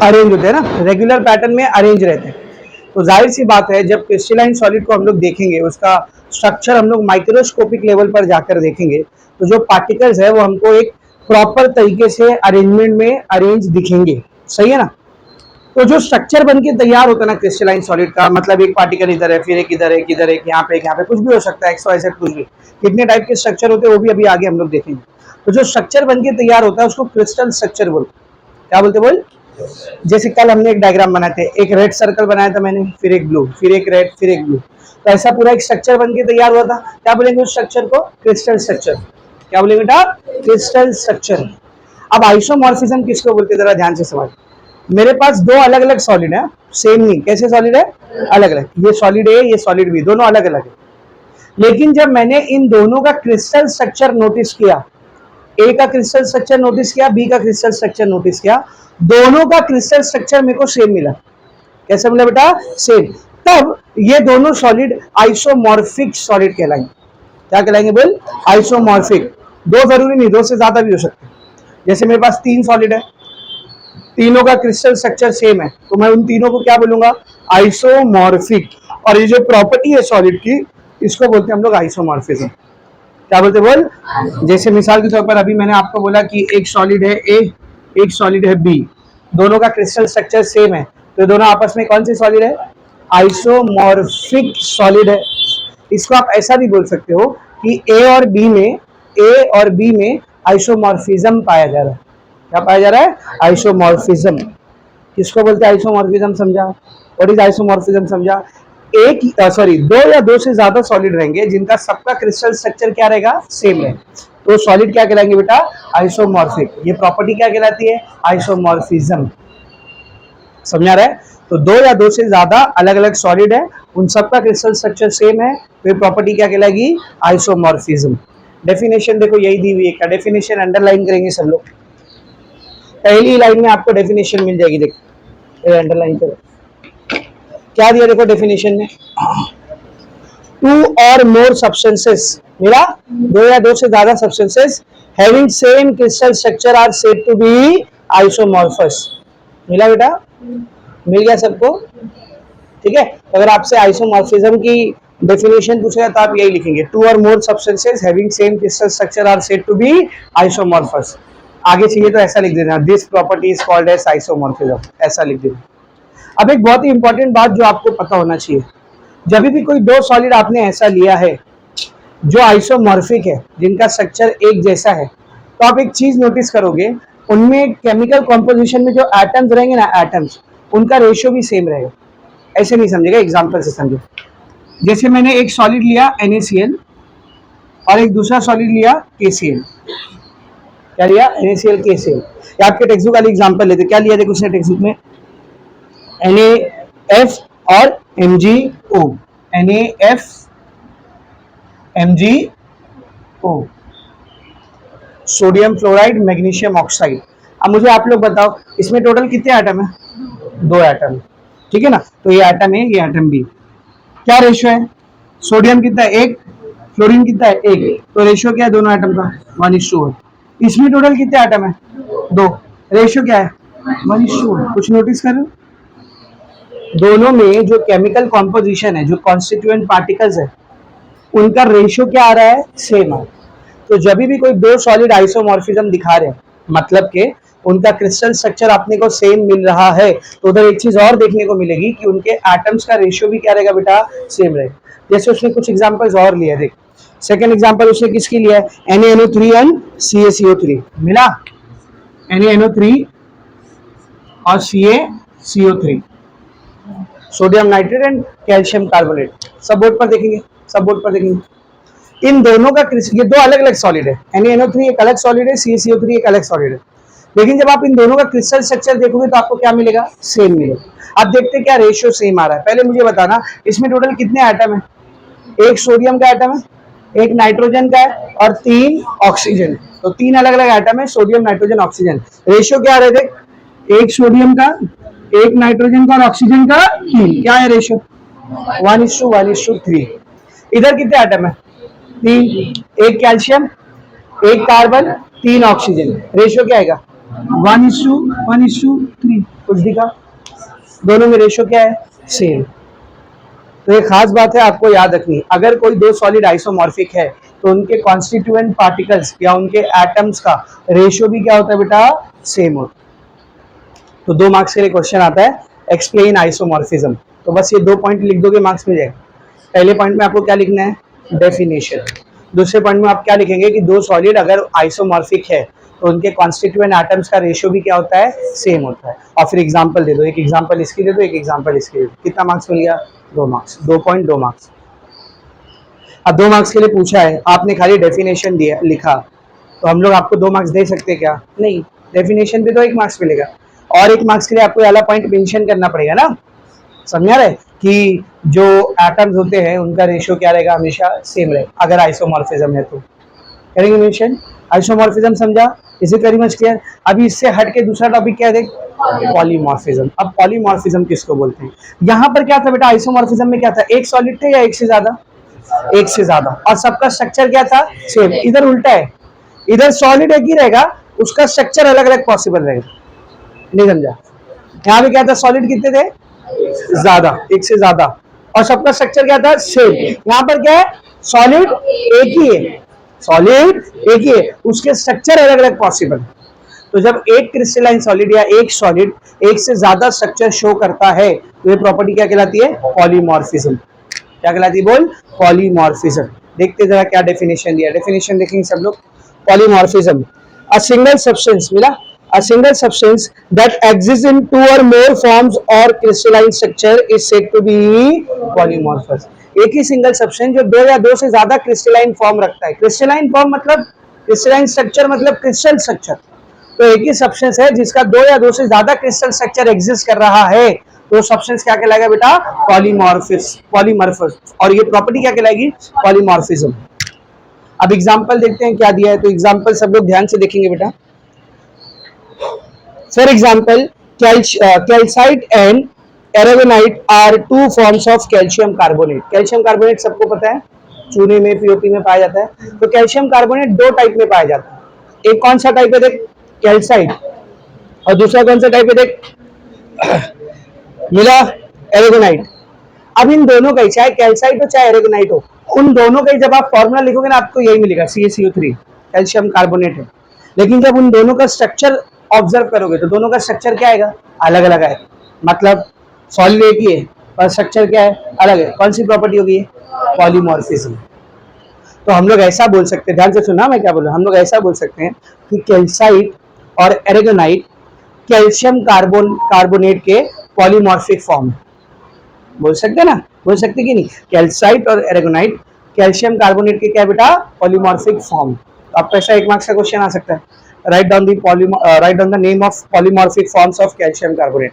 Arrange होते हैं ना, रेगुलर पैटर्न में अरेंज रहते हैं। तो जाहिर सी बात है जब क्रिस्टलाइन सॉलिड को हम लोग देखेंगे, उसका स्ट्रक्चर हम लोग माइक्रोस्कोपिक लेवल पर जाकर देखेंगे, तो जो पार्टिकल्स है वो हमको एक प्रॉपर तरीके से अरेंजमेंट में अरेंज दिखेंगे। सही है ना। तो जो स्ट्रक्चर बन के तैयार होता है ना क्रिस्टलाइन सॉलिड का, मतलब एक पार्टिकल इधर है, फिर एक इधर है, इधर एक, यहाँ पे कुछ भी हो सकता है, XYZ कुछ भी, कितने टाइप के स्ट्रक्चर होते हैं वो भी अभी आगे हम लोग देखेंगे। तो जो स्ट्रक्चर बन के तैयार होता है उसको क्रिस्टल स्ट्रक्चर बोलते। क्या बोलते बोल? जैसे कल हमने एक डायग्राम बनाए थे, एक रेड सर्कल बनाया था मैंने, फिर एक ब्लू, फिर एक रेड, फिर एक ब्लू, तो ऐसा पूरा एक स्ट्रक्चर बन के तैयार हुआ था। क्या बोलेंगे उस स्ट्रक्चर को? Crystal structure. क्या बोलेंगे बेटा? Crystal structure. अब आइसोमॉर्फिज्म किसको बोलते हैं जरा ध्यान से समझ। मेरे पास दो अलग अलग सॉलिड है, सेम नहीं, कैसे सॉलिड है? अलग अलग। ये सॉलिड ए, ये सॉलिड बी, दोनों अलग अलग है। लेकिन जब मैंने इन दोनों का क्रिस्टल स्ट्रक्चर नोटिस किया, ए का क्रिस्टल स्ट्रक्चर नोटिस किया, बी का क्रिस्टल स्ट्रक्चर नोटिस किया, दोनों का क्रिस्टल स्ट्रक्चर मेरे को सेम मिला। कैसे मिला बेटा? सेम। तब ये दोनों सॉलिड आइसोमॉर्फिक सॉलिड कहलाएंगे। क्या कहलाएंगे बोल? आइसोमॉर्फिक। दो जरूरी नहीं, दो से ज्यादा भी हो सकते हैं। जैसे मेरे पास तीन सॉलिड है, तीनों का क्रिस्टल स्ट्रक्चर सेम है, तो मैं उन तीनों को क्या बोलूंगा? आइसोमॉर्फिक। और ये जो प्रॉपर्टी है सॉलिड की, इसको बोलते हैं हम लोग आइसोमॉर्फिज्म। क्या बोलते बोल? जैसे मिसाल के तौर पर अभी मैंने आपको बोला कि एक सॉलिड है ए, एक सॉलिड है बी, दोनों का क्रिस्टल स्ट्रक्चर सेम है, तो दोनों आपस में कौन सी सॉलिड है? आइसोमॉर्फिक सॉलिड है। इसको आप ऐसा भी बोल सकते हो कि ए और बी में आइसोमॉर्फिज्म पाया जा रहा है। क्या पाया जा रहा है? आइसोमॉर्फिज्म। किसको बोलते हैं आइसोमॉर्फिज्म? समझा? What is isomorphism? समझा? दो या दो से ज्यादा सॉलिड रहेंगे जिनका सबका क्रिस्टल स्ट्रक्चर क्या रहेगा? सेम है, तो सॉलिड क्या कहलाएंगे बेटा? आइसोमॉर्फिक। ये प्रॉपर्टी क्या कहलाती है? आइसोमॉर्फिज्म। समझा रहा है? तो दो या दो से ज्यादा अलग अलग सॉलिड है, उन सबका क्रिस्टल स्ट्रक्चर सेम है, तो ये प्रॉपर्टी क्या कहलाएगी? आइसोमॉर्फिज्म। डेफिनेशन देखो यही दी हुई है, क्या डेफिनेशन अंडरलाइन करेंगे सब लोग। पहली लाइन में आपको डेफिनेशन मिल जाएगी, देखो अंडरलाइन करो। क्या दिया देखो डेफिनेशन में? टू और मोर सब्सटेंसेस, मिला? दो या दो से ज्यादा substances having same crystal structure are said to be isomorphous. मिला बेटा? मिल गया सबको? ठीक है। तो अगर आपसे आइसोमॉर्फिज्म की डेफिनेशन पूछेगा तो आप यही लिखेंगे, टू और more substances having same crystal structure are said to be isomorphous. आगे चाहिए तो ऐसा लिख देना, this property is called as isomorphism, ऐसा लिख देना। अब एक बहुत ही इंपॉर्टेंट बात जो आपको पता होना चाहिए, जब भी कोई दो सॉलिड आपने ऐसा लिया है जो आइसोमॉर्फिक है, जिनका स्ट्रक्चर एक जैसा है, तो आप एक चीज नोटिस करोगे, उनमें केमिकल कॉम्पोजिशन में जो एटम्स रहेंगे ना, एटम्स, उनका रेशियो भी सेम रहेगा। ऐसे नहीं समझेगा, एग्जाम्पल से समझो। जैसे मैंने एक सॉलिड लिया NaCl और एक दूसरा सॉलिड लिया KCl। क्या लिया? NaCl KCl। आपके टेक्स्ट बुक वाली एग्जाम्पल लेते, क्या लिया देखो उसने टेक्स्ट बुक में? NaF और MgO, NaF MgO, sodium fluoride magnesium oxide. अब मुझे आप लोग बताओ इसमें टोटल कितने एटम है? दो एटम। ठीक है ना। तो ये एटम ए, ये एटम बी। क्या रेशियो है? सोडियम कितना है? एक। फ्लोरीन कितना है? एक। तो रेशियो क्या है दोनों एटम का? 1:1। इसमें टोटल कितने एटम है? दो। रेशियो क्या है? 1:1। कुछ नोटिस कर रहे हो? दोनों में जो केमिकल कॉम्पोजिशन है, जो कॉन्स्टिट्यूएंट पार्टिकल्स है, उनका रेशियो क्या आ रहा है? सेम आ रहा है। तो जब भी कोई दो सॉलिड आइसोमॉर्फिज्म दिखा रहे हैं, मतलब के उनका क्रिस्टल स्ट्रक्चर अपने को सेम मिल रहा है, तो उधर एक चीज और देखने को मिलेगी कि उनके एटम्स का रेशियो भी क्या रहेगा बेटा? सेम रहेगा। जैसे उसने कुछ एग्जांपल्स और लिए, देख सेकंड एग्जांपल उसने किसकी लिया है? NaNO3 and CaCO3। मिला? NaNO3 और CaCO3, sodium nitrate and calcium carbonate. सब बोर्ड पर देखेंगे, सब बोर्ड पर देखेंगे। इन दोनों का ये दो अलग अलग सॉलिड है, NaNO3 एक अलग सॉलिड है, CaCO3 एक अलग सॉलिड है, लेकिन जब आप इन दोनों का क्रिस्टल स्ट्रक्चर देखोगे तो आपको क्या मिलेगा? सेम मिलेगा। अब देखते हैं क्या रेशियो सेम आ रहा है। पहले मुझे बताना इसमें टोटल कितने एटम है? एक सोडियम का एटम है, एक नाइट्रोजन का है और तीन ऑक्सीजन। तो तीन अलग अलग एटम है, सोडियम नाइट्रोजन ऑक्सीजन। रेशियो क्या आ रहा है देख? एक सोडियम का, एक नाइट्रोजन का और ऑक्सीजन का तीन। क्या है रेशियो? 1:1:3। इधर कितने एटम है? तीन। एक कैल्शियम, एक कार्बन, तीन ऑक्सीजन। रेशियो क्या आएगा? 1:1:3। कुछ दिखा? दोनों में रेशियो क्या है? सेम। तो ये खास बात है आपको याद रखनी, अगर कोई दो सॉलिड आइसोमॉर्फिक है तो उनके कॉन्स्टिट्यूएंट पार्टिकल्स या उनके एटम्स का रेशियो भी क्या होता है बेटा? सेम होता है। तो 2 मार्क्स के लिए क्वेश्चन आता है एक्सप्लेन आइसोमॉर्फिज्म। तो बस ये 2 पॉइंट लिख दोगे, मार्क्स मिल जाएगा। पहले पॉइंट में आपको क्या लिखना है? डेफिनेशन। दूसरे पॉइंट में आप क्या लिखेंगे कि दो सॉलिड अगर आइसोमॉर्फिक है तो उनके कॉन्स्टिट्यूएंट एटम्स का रेशियो भी क्या होता है? सेम होता है। और फिर एग्जांपल दे दो, एक एग्जांपल इसकी दे दो, एक एग्जांपल इसकी दे दो। कितना मार्क्स मिल गया? 2 मार्क्स। 2 point 2 marks. अब 2 मार्क्स के लिए पूछा है, आपने खाली डेफिनेशन दिया लिखा, तो हम लोग आपको 2 मार्क्स दे सकते क्या? नहीं, डेफिनेशन पे तो 1 मार्क्स मिलेगा और 1 मार्क्स के लिए आपको वाला पॉइंट मेंशन करना पड़ेगा ना। समझा रहे कि जो एटम्स होते हैं उनका रेशियो क्या रहेगा? हमेशा सेम रहे अगर आइसोमॉर्फिज्म है तो। करेंगे मेंशन। आइसोमॉर्फिज्म समझा? Is it very much clear? अभी इससे हट के दूसरा टॉपिक क्या है देख? पॉलीमॉर्फिज्म। अब पॉलीमॉर्फिज्म किसको बोलते हैं? यहाँ पर क्या था बेटा? आइसोमॉर्फिज्म में क्या था? एक सॉलिड थे या एक से ज्यादा? एक से ज्यादा। और सबका स्ट्रक्चर क्या था? सेम। इधर उल्टा है, इधर सॉलिड एक ही रहेगा, उसका स्ट्रक्चर अलग अलग पॉसिबल रहेगा। नहीं समझा? यहाँ पे क्या था? सॉलिड कितने थे? ज्यादा, एक से ज्यादा, और सबका स्ट्रक्चर क्या था? सेम। यहाँ पर क्या है? सॉलिड एक ही है, सॉलिड एक ही है, उसके स्ट्रक्चर अलग अलग पॉसिबल। तो जब एक क्रिस्टलाइन सॉलिड या एक सॉलिड एक से ज्यादा स्ट्रक्चर शो करता है तो ये प्रॉपर्टी क्या कहलाती है? पॉलीमॉर्फिज्म। क्या कहलाती है? बोल, पॉलीमॉर्फिज्म। देखते जरा क्या डेफिनेशन दिया, डेफिनेशन देखेंगे सब लोग। पॉलीमॉर्फिज्म, अ सिंगल सब्सटेंस, मिला? A single substance that exists in 2 or more forms or crystalline structure is said to be polymorphous। एक ही सिंगल सब्सटेंस जो 2 या 2 से ज्यादा क्रिस्टलाइन फॉर्म रखता है। क्रिस्टलाइन फॉर्म मतलब क्रिस्टलाइन स्ट्रक्चर मतलब क्रिस्टल स्ट्रक्चर। तो एक ही सब्सटेंस है जिसका 2 या 2 से ज्यादा क्रिस्टल स्ट्रक्चर एग्जिस्ट कर रहा है, तो सब्सटेंस क्या कहलाएगा बेटा? पॉलीमॉर्फस। और ये प्रॉपर्टी क्या कहलाएगी? पॉलीमॉर्फिज्म। अब एग्जांपल देखते हैं क्या दिया है, तो एग्जांपल सब लोग ध्यान से देखेंगे बेटा। For example, calcite and aragonite are 2 forms of calcium carbonate। Calcium carbonate सबको पता है, चूने में, पीओपी में पाया जाता है। तो कैल्शियम कार्बोनेट 2 टाइप में पाया जाता है। एक कौन सा टाइप है देख? कैल्साइट। और दूसरा कौन सा टाइप है देख? मिला? एरेगोनाइट। अब इन दोनों का, चाहे कैल्साइट हो चाहे एरेगोनाइट हो, उन दोनों का जब आप फॉर्मूला लिखोगे ना आपको यही मिलेगा, CaCO3, कैल्शियम कार्बोनेट है। लेकिन जब उन दोनों का स्ट्रक्चर ऑब्जर्व करोगे तो दोनों का स्ट्रक्चर क्या आएगा? अलग अलग आएगा। मतलब सॉलिड एक ही है पर स्ट्रक्चर क्या है? अलग है। कौन सी प्रॉपर्टी होगी? पॉलीमॉर्फिज्म। तो हम लोग ऐसा बोल सकते हैं, ध्यान से सुनना मैं क्या बोल रहा हूं, हम लोग ऐसा बोल सकते हैं कि कैल्साइट और एरेगोनाइट कैल्शियम कार्बोनेट के पॉलीमॉर्फिक फॉर्म है। बोल सकते हैं ना? बोल सकते कि नहीं? कैल्साइट और एरेगोनाइट कैल्शियम कार्बोनेट के क्या बेटा? Polymorphic form. आपको ऐसा 1 मार्क्स का क्वेश्चन आ सकता है, write down the name of polymorphic forms of calcium carbonate.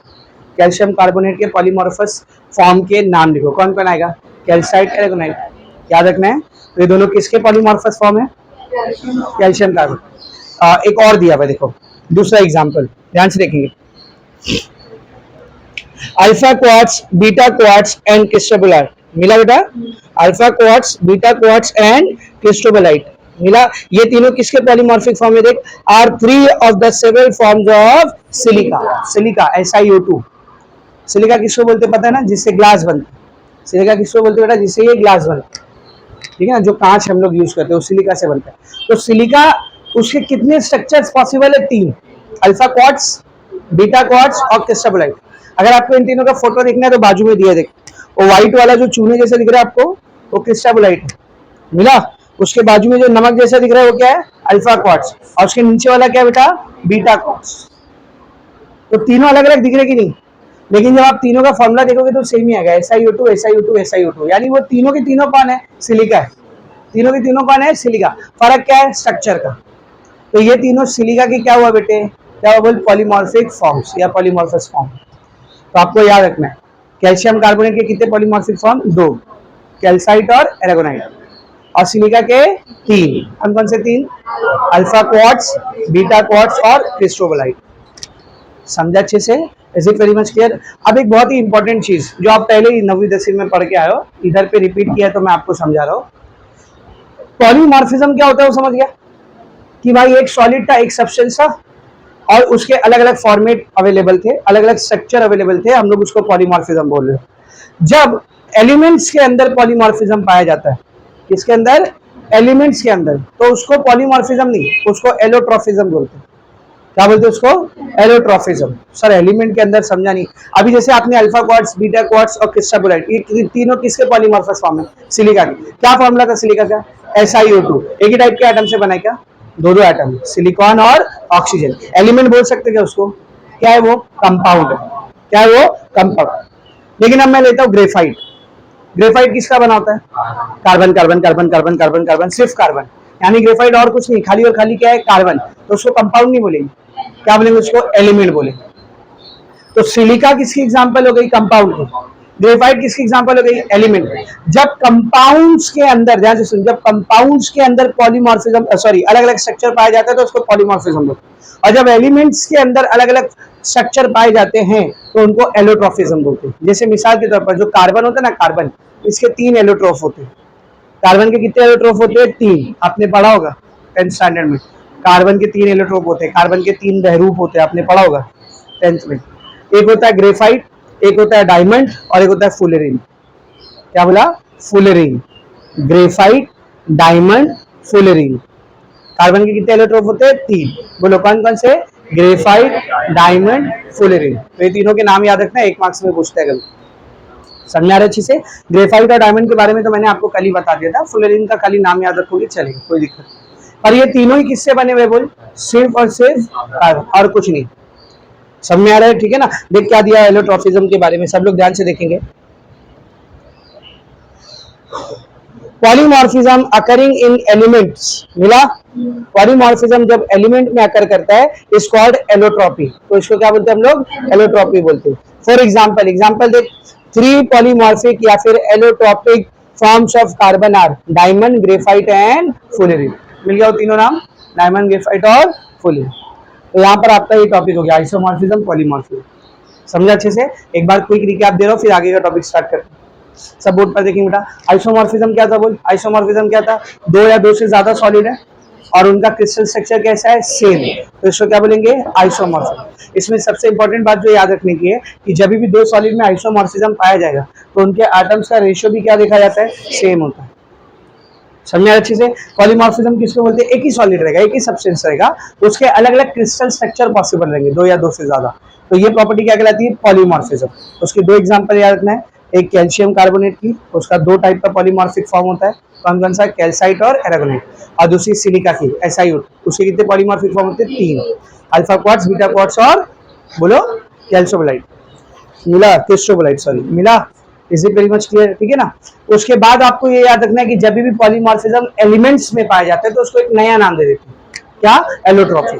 Calcium carbonate के पॉलीमॉर्फस फॉर्म के नाम लिखो, कौन कौन आएगा? कैल्साइट, एरेगोनाइट। याद रखना है। तो ये दोनों किसके पॉलीमॉर्फस फॉर्म है? Calcium carbonate. एक और दिया हुआ देखो, दूसरा एग्जांपल ध्यान से देखेंगे। Alpha quartz, beta quartz and cristobalite. मिला बेटा? Alpha quartz, beta quartz and cristobalite मिला। ये तीनों किसके पॉलीमॉर्फिक फॉर्म है देख? Are 3 of the several forms of silica. Silica, SiO2। Silica किसको बोलते पता है ना? जिससे ग्लास बनता है। सिलिका किसको बोलते बेटा? जिससे ये ग्लास बनता है, ठीक है ना? जो कांच हम लोग यूज करते हैं वो सिलिका से बनता है। तो सिलिका, उसके कितने स्ट्रक्चर्स पॉसिबल है? 3। अल्फा क्वार्ट्ज, बीटा क्वार्ट्ज और क्रिस्टोबलाइट। अगर आपको इन तीनों का फोटो देखना है तो बाजू में दिया देख, वो व्हाइट वाला जो चूने जैसे दिख रहा है आपको, वो क्रिस्टोबलाइट है। मिला? उसके बाजू में जो नमक जैसा दिख रहा है वो क्या है? Alpha quartz. और उसके नीचे वाला क्या बेटा? Beta quartz. तो तीनों अलग अलग दिख रहे कि नहीं? लेकिन जब आप तीनों का फॉर्मूला देखोगे तो सेम ही आएगा, SiO2 SiO2 SiO2। यानी वो तीनों के तीनों कौन है? सिलिका है। तीनों के तीनों कौन है? सिलिका। फर्क क्या है? स्ट्रक्चर का। तो ये तीनों सिलिका के क्या हुआ बेटे? क्या हुआ? बोल, पॉलीमॉर्फिक फॉर्म्स या पॉलीमॉर्फस फॉर्म। तो आपको याद रखना है, कैल्शियम कार्बोनेट के कितने पॉलीमॉर्फिक फॉर्म? 2, कैल्साइट और एरेगोनाइट। और सिलिका के 3। कौन कौन से 3? अल्फा क्वार्ट्ज, बीटा क्वार्ट्ज और क्रिस्टोबलाइट। समझा अच्छे से? Is it very much clear? अब एक बहुत ही इंपॉर्टेंट चीज जो आप पहले ही 9वीं 10वीं में पढ़ के आए हो, इधर पे रिपीट किया तो मैं आपको समझा रहा हूँ। पॉलीमॉर्फिज्म क्या होता है वो समझ गया कि भाई एक सॉलिड था, एक सब्सटेंस था, और उसके अलग अलग फॉर्मेट अवेलेबल थे, अलग अलग स्ट्रक्चर अवेलेबल थे, हम लोग उसको पॉलीमॉर्फिज्म बोल रहे हैं। जब एलिमेंट्स के अंदर पॉलीमॉर्फिज्म पाया जाता है, किसके अंदर, एलिमेंट्स के अंदर, तो उसको पॉलीमॉर्फिज्म नहीं, उसको एलोट्रॉफिज्म बोलते हैं। क्या बोलते हैं उसको, एलोट्रॉफिज्म। सर एलिमेंट के अंदर समझा नहीं। अभी जैसे आपने अल्फा क्वार्ट्स, बीटा क्वार्ट्स और क्रिस्टलोइड, ये तीनों किसके पॉलीमॉर्फस फॉर्म है, सिलिका के। क्या फॉर्मूला था सिलिका का, SiO2। एक ही टाइप के एटम से बना है क्या, दो दो एटम, सिलिकॉन और ऑक्सीजन। एलिमेंट बोल सकते क्या उसको, क्या है वो, कंपाउंड है। क्या है वो, कंपाउंड। लेकिन अब मैं लेता हूँ ग्रेफाइट। ग्रेफाइट किसका बना होता है, carbon carbon carbon carbon carbon carbon, सिर्फ कार्बन, यानी ग्रेफाइट और कुछ नहीं, खाली और खाली क्या है, कार्बन। तो उसको कंपाउंड नहीं बोलेंगे, क्या बोलेंगे उसको, एलिमेंट बोलेंगे। तो सिलिका किसकी एग्जांपल हो गई, कंपाउंड की। ग्रेफाइट किसकी एग्जांपल हो गई, एलिमेंट। जब कंपाउंड्स के अंदर, ध्यान से सुन, जब कंपाउंड्स के अंदर पॉलीमॉर्फिज्म, सॉरी, अलग अलग स्ट्रक्चर पाया जाता है तो उसको पॉलीमॉर्फिज्म बोलते हैं। और जब एलिमेंट्स के अंदर अलग अलग स्ट्रक्चर पाए जाते हैं तो उनको एलोट्रॉफिज्म बोलते हैं। जैसे मिसाल के तौर पर जो कार्बन होता है ना, कार्बन, इसके 3 एलोट्रोफ होते हैं। कार्बन के कितने एलोट्रोफ होते हैं, 3। आपने पढ़ा होगा 10th स्टैंडर्ड में, कार्बन के 3 एलोट्रोफ होते हैं, कार्बन के 3 बहरूप होते हैं, आपने पढ़ा होगा 10th में। एक होता है ग्रेफाइट, एक होता है डायमंड, और एक होता है फुलेरिन। क्या बोला, fullerene. Graphite, diamond, fullerene. Carbon के कितने एलोट्रोफ होते हैं, 3। बोलो कौन कौन से, ग्रेफाइट, डायमंड, फुलेरिन। तो ये तीनों के नाम याद रखना, 1 मार्क्स में पूछते हैं कभी। समझ आ रहा है अच्छे से। ग्रेफाइट और डायमंड के बारे में तो मैंने आपको कल ही बता दिया था, फुलेरिन का खाली नाम याद रखोगे चलेगा, कोई दिक्कत नहीं। पर ये तीनों ही किससे बने हुए, बोल, सिर्फ और सिर्फ कार्बन, और कुछ नहीं। समझ में आ रहा है, ठीक है ना। देख क्या दिया एलोट्रॉफिज्म के बारे में, सब लोग ध्यान से देखेंगे। पॉलीमॉर्फिज्म अकरिंग इन एलिमेंट्स, मिला। पॉलीमॉर्फिज्म जब एलिमेंट में अकर करता है इज कॉल्ड एलोट्रॉपी। तो इसको क्या बोलते हैं हम लोग, एलोट्रॉपी बोलते हैं। फॉर एग्जांपल, एग्जांपल देख, 3 पॉलीमॉर्फिक या फिर allotropic forms of carbon are diamond, graphite and fullerene. मिल गया वो तीनों नाम, डायमंड, ग्रेफाइट और फुलेरिन। तो यहाँ पर आपका ये टॉपिक हो गया आइसोमॉर्फिज्म, पॉलीमॉर्फिज्म। समझा अच्छे से। एक बार क्विक रिकैप दे रहा हूँ, फिर आगे का टॉपिक स्टार्ट करते हैं। सब बोर्ड पर देखेंगे बेटा। आइसोमॉर्फिज्म क्या था, बोल, आइसोमॉर्फिज्म क्या था, 2 या 2 से ज्यादा सॉलिड है और उनका क्रिस्टल स्ट्रक्चर कैसा है, सेम। तो इसको क्या बोलेंगे, आइसोमॉर्फिज्म। इसमें सबसे इंपॉर्टेंट बात जो याद रखने की है कि जब भी 2 सॉलिड में आइसोमॉर्फिज्म पाया जाएगा तो उनके एटम्स का रेशियो भी क्या देखा जाता है, सेम होता है। समझा अच्छे से। पॉलीमॉर्फिज्म किसको बोलते हैं, एक ही सॉलिड रहेगा, एक ही सब्सटेंस रहेगा, उसके अलग अलग क्रिस्टल स्ट्रक्चर पॉसिबल रहेंगे, 2 या 2 से ज्यादा। तो ये प्रॉपर्टी क्या कहलाती है, पॉलीमॉर्फिज्म। उसके 2 एग्जांपल याद रखना है, एक कैल्शियम कार्बोनेट की, उसका 2 टाइप का पॉलीमॉर्फिक फॉर्म होता है, कौन कौन सा, कैल्साइट और एरागोनाइट। और दूसरी सिलिका की, SiO2, उसके कितने पॉलीमॉर्फिक फॉर्म होते हैं, 3, अल्फा क्वार्ट्स, बीटा क्वार्ट्स और बोलो कैल्सोबोलाइट, मिला, क्रिस्टोबोलाइट, सॉरी, मिला। Is it very much clear, ठीक है ना। उसके बाद आपको ये याद रखना है कि जब भी पॉलीमॉर्फिज्म एलिमेंट्स में पाया जाता है तो उसको एक नया नाम दे देते हैं, क्या, एलोट्रॉपी।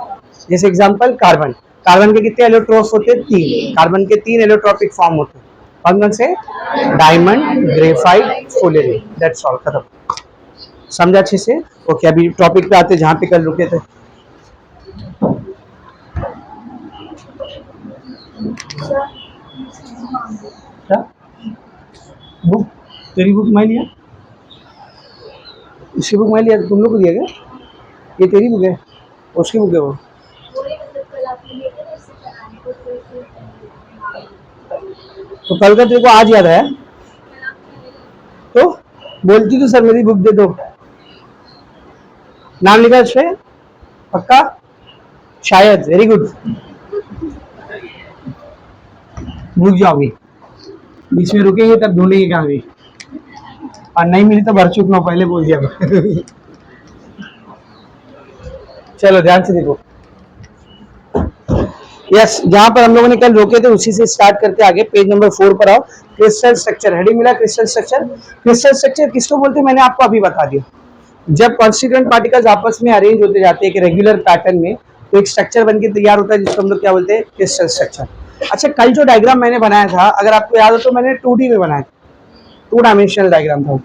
जैसे एग्जांपल कार्बन, कार्बन के कितने एलोट्रोफ होते हैं, 3। कार्बन के 3 एलोट्रॉपिक फॉर्म होते हैं, कौन कौन से, diamond, graphite, fullerene. That's all, खत्म। समझा अच्छे से। ओके, अभी टॉपिक पे आते जहां पे कल रुके थे। क्या बुक, तेरी बुक मैं लिया, इसकी बुक मैं लिया, तुम लोग को दिया क्या, ये तेरी बुक है, उसकी बुक है वो। तो कल का तेरे को आज याद आया तो बोलती तो सर मेरी बुक दे दो, नाम लिखा उस पे, पक्का, शायद, वेरी गुड। रुक जाओ, अभी बीच में रुकेंगे तब ढूंढेंगे कहाँ भी, और नहीं मिली तो भर चुक लो, पहले बोल दिया। चलो ध्यान से देखो। यस, जहां पर हम लोगों ने कल रोके थे उसी से स्टार्ट करते आगे, पेज नंबर 4 पर आओ। क्रिस्टल स्ट्रक्चर, हेडिंग मिला, क्रिस्टल स्ट्रक्चर। क्रिस्टल स्ट्रक्चर किसको बोलते हैं, मैंने आपको अभी बता दिया। जब कॉन्स्टिट्यूएंट पार्टिकल्स आपस में अरेंज होते जाते हैं एक रेगुलर पैटर्न में, तो एक स्ट्रक्चर बनके तैयार होता है जिसको हम लोग क्या बोलते हैं, क्रिस्टल स्ट्रक्चर। अच्छा, कल जो डायग्राम मैंने बनाया था, अगर आपको याद हो तो मैंने 2D में बनाया था, 2 डायमेंशनल डायग्राम था,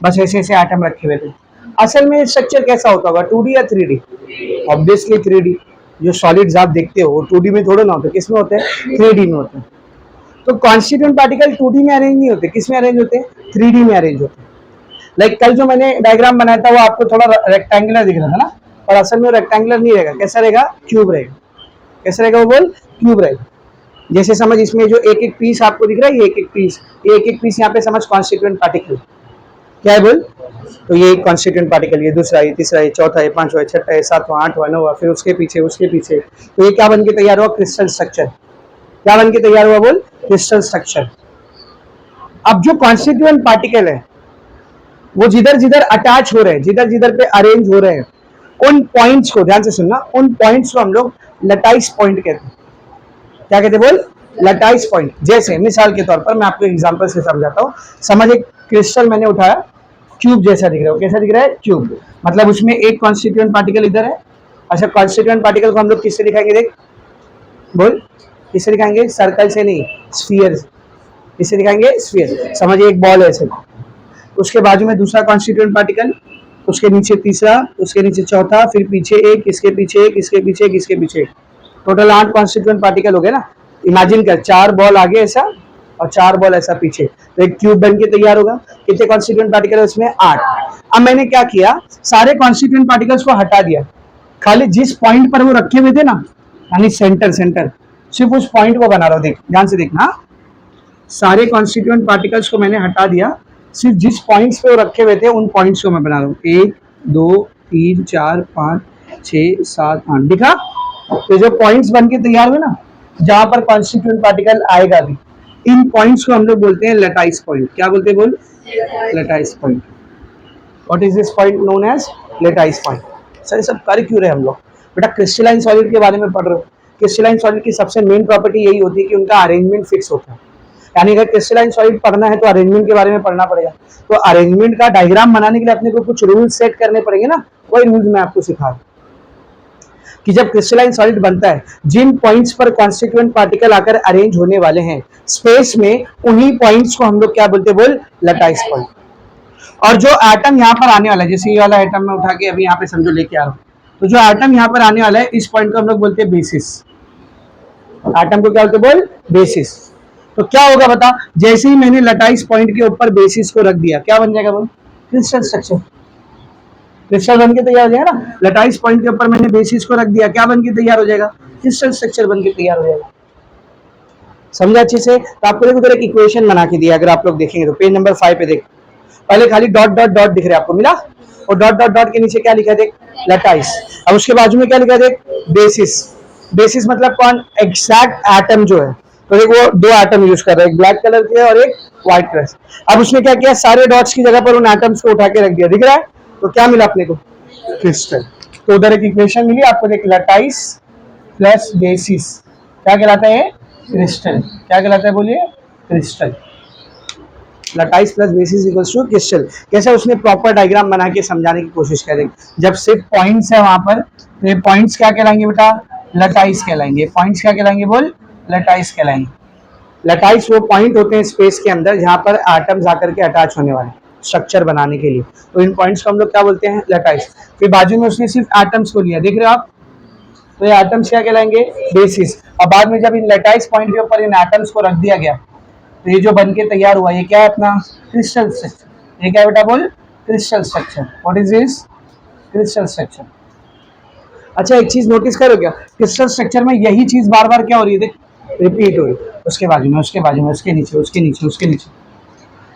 बस ऐसे ऐसे आइटम रखे हुए थे। असल में स्ट्रक्चर कैसा होता होगा, 2D या 3D? Obviously 3D। जो सॉलिड्स आप देखते हो वो 2D में थोड़े ना होते, किसमें होते हैं, 3D में होते हैं। तो कॉन्स्टिट्यूएंट पार्टिकल 2D में अरेंज नहीं होते, किसमें अरेंज होते हैं, 3D में अरेंज होते हैं। लाइक कल जो मैंने डायग्राम बनाया था वो आपको थोड़ा रेक्टेंगुलर दिख रहा था ना, और असल में रेक्टेंगुलर नहीं रहेगा, कैसा रहेगा, क्यूब रहेगा। कैसे रहेगा वो बोल, क्यूब रहेगा। जैसे समझ इसमें जो एक एक पीस आपको दिख रहा है, ये एक एक पीस यहाँ पे समझ कॉन्स्टिट्यूएंट पार्टिकल क्या है बोल, तो ये कॉन्स्टिट्यूएंट पार्टिकल, ये दूसरा, ये तीसरा, ये चौथा, ये पांचवा, ये छठा, ये सातवां, आठवां, नौवां, फिर उसके पीछे, तो ये क्या बन के तैयार हुआ, क्रिस्टल स्ट्रक्चर। क्या बन के तैयार हुआ बोल, क्रिस्टल स्ट्रक्चर। अब जो कॉन्स्टिट्यूएंट पार्टिकल है वो जिधर जिधर अटैच हो रहे हैं, जिधर जिधर पे अरेंज हो रहे हैं, उन पॉइंट्स को ध्यान से सुनना, उन पॉइंट्स को हम लोग लटाइस पॉइंट कहते हैं। क्या कहते हैं बोल, लटाइस पॉइंट। जैसे मिसाल के तौर पर मैं आपको एग्जांपल से समझाता हूँ। समझ एक क्रिस्टल मैंने उठाया, क्यूब जैसा दिख रहा है, कैसा दिख रहा है, क्यूब, मतलब उसमें एक कॉन्स्टिट्यूएंट पार्टिकल इधर है। अच्छा, कॉन्स्टिट्यूएंट पार्टिकल को हम लोग किससे दिखाएंगे, देख बोल, किससे दिखाएंगे, सर्कल से नहीं, स्फीयर। किससे दिखाएंगे, स्फीयर। समझिए एक बॉल है ऐसे, उसके बाजू में दूसरा कॉन्स्टिट्यूएंट पार्टिकल, उसके नीचे तीसरा, उसके नीचे चौथा, फिर पीछे एक, इसके पीछे एक, इसके पीछे एक, इसके पीछे एक, टोटल 8 कॉन्स्टिट्यूएंट पार्टिकल हो गए ना। इमेजिन कर, 4 बॉल आगे ऐसा और 4 बॉल ऐसा पीछे, तो एक क्यूब बन के तैयार होगा। कितने कॉन्स्टिट्यूएंट पार्टिकल है उसमें, 8। अब मैंने क्या किया, सारे कॉन्स्टिट्यूएंट पार्टिकल्स को हटा दिया, खाली जिस पॉइंट पर वो रखे हुए थे ना, यानी सेंटर, सिर्फ उस पॉइंट को बना रहा हूं। देख, ध्यान से देखना, सारे कॉन्स्टिट्यूएंट पार्टिकल्स को मैंने हटा दिया, सिर्फ जिस पॉइंट्स पे वो रखे हुए थे उन पॉइंट्स को मैं बना रहा हूँ। 1 2 3 4 5 6 7 8 दिखा। तो जो पॉइंट्स बन के तैयार हुए ना, जहां पर कॉन्स्टिट्यूएंट पार्टिकल आएगा भी, इन पॉइंट्स को हम लोग बोलते हैं लटाइस पॉइंट। क्या बोलते हैं बोल, lattice point. What is this point known as lattice point. Sir ये सब कर क्यों रहे हम लोग, बेटा क्रिस्टलाइन सॉलिड के बारे में पढ़ रहे हो। क्रिस्टलाइन सॉलिड की सबसे मेन प्रॉपर्टी यही होती है कि उनका अरेंजमेंट फिक्स होता है, यानी अगर क्रिस्टलाइन सॉलिड पढ़ना है तो अरेंजमेंट के बारे में पढ़ना पड़ेगा। तो अरेंजमेंट का डायग्राम बनाने के लिए अपने को कुछ रूल सेट करने पड़ेंगे ना, वही रूल मैं आपको सिखा रहा हूं कि जब क्रिस्टलाइन सॉलिड बनता है, जिन पॉइंट्स पर कॉन्स्टिट्यूएंट पार्टिकल आकर अरेंज होने वाले हैं स्पेस में, उन्हीं पॉइंट्स को हम लोग क्या बोलते हैं बोल, लटाइस पॉइंट। और जो एटम यहाँ पर आने वाला है, जैसे ये वाला एटम मैं उठा के अभी यहाँ पे समझो लेके आ रहा हूँ, तो जो एटम यहाँ पर आने वाला है, इस पॉइंट को हम लोग बोलते हैं बेसिस। एटम को क्या बोलते हैं बोल, बेसिस। तो क्या होगा बता, जैसे ही मैंने लटाइस पॉइंट के ऊपर बेसिस को रख दिया, क्या बन जाएगा बोल, क्रिस्टल स्ट्रक्चर। क्रिस्टल बन के तैयार हो जाएगा ना। लटाइस पॉइंट के ऊपर मैंने बेसिस को रख दिया, क्या बन के तैयार हो जाएगा, क्रिस्टल स्ट्रक्चर बन के तैयार हो जाएगा। समझा अच्छे से। तो आपको देखो उधर एक इक्वेशन बना के दिया, अगर आप लोग देखेंगे तो पेज नंबर 5 पे देख, पहले खाली डॉट डॉट डॉट दिख रहा है आपको, मिला, और डॉट डॉट डॉट के नीचे क्या लिखा, देख लटाइस। अब उसके बाजू में क्या लिखा, देख बेसिस। बेसिस मतलब कौन, एग्जैक्ट एटम जो है। तो देखो वो 2 एटम यूज कर रहा है, एक ब्लैक कलर के और एक व्हाइट कलर। अब उसने क्या किया, सारे डॉट्स की जगह पर उन एटम्स को उठा के रख दिया, दिख रहा है। तो क्या मिला अपने को, क्रिस्टल। तो उधर एक इक्वेशन मिली आपको, देख लटाइस प्लस बेसिस क्या कहलाता है, क्रिस्टल। क्या कहलाता है बोलिए, crystal. Lattice plus basis equals to crystal. कैसे उसने प्रॉपर डायग्राम बना के समझाने की कोशिश करें। जब सिर्फ पॉइंट्स है वहां पर, तो ये पॉइंट्स क्या कहलाएंगे बेटा, लटाइस कहलाएंगे। पॉइंट्स क्या कहलाएंगे बोल, लटाइस कहलाएंगे। लटाइस वो पॉइंट होते हैं स्पेस के अंदर जहां पर एटम्स आकर के अटैच होने वाले स्ट्रक्चर बनाने के लिए, तो इन पॉइंट्स को हम लोग क्या बोलते हैं, लटाइस। फिर बाजू में उसने सिर्फ एटम्स को लिया, देख रहे हो आप, तो ये एटम्स क्या कहलाएंगे, बेसिस। और बाद में जब इन लटाइस पॉइंट के ऊपर इन एटम्स को रख दिया गया, तो ये जो बन के तैयार हुआ, ये क्या है अपना, क्रिस्टल स्ट्रक्चर। ये क्या बेटा बोल, crystal structure. What is this, crystal structure. अच्छा एक चीज नोटिस करो, क्या क्रिस्टल स्ट्रक्चर में यही चीज बार बार क्या हो रही है, देख रिपीट हो रही है, उसके बाजू में, उसके बाजू में, उसके नीचे, उसके नीचे, उसके नीचे।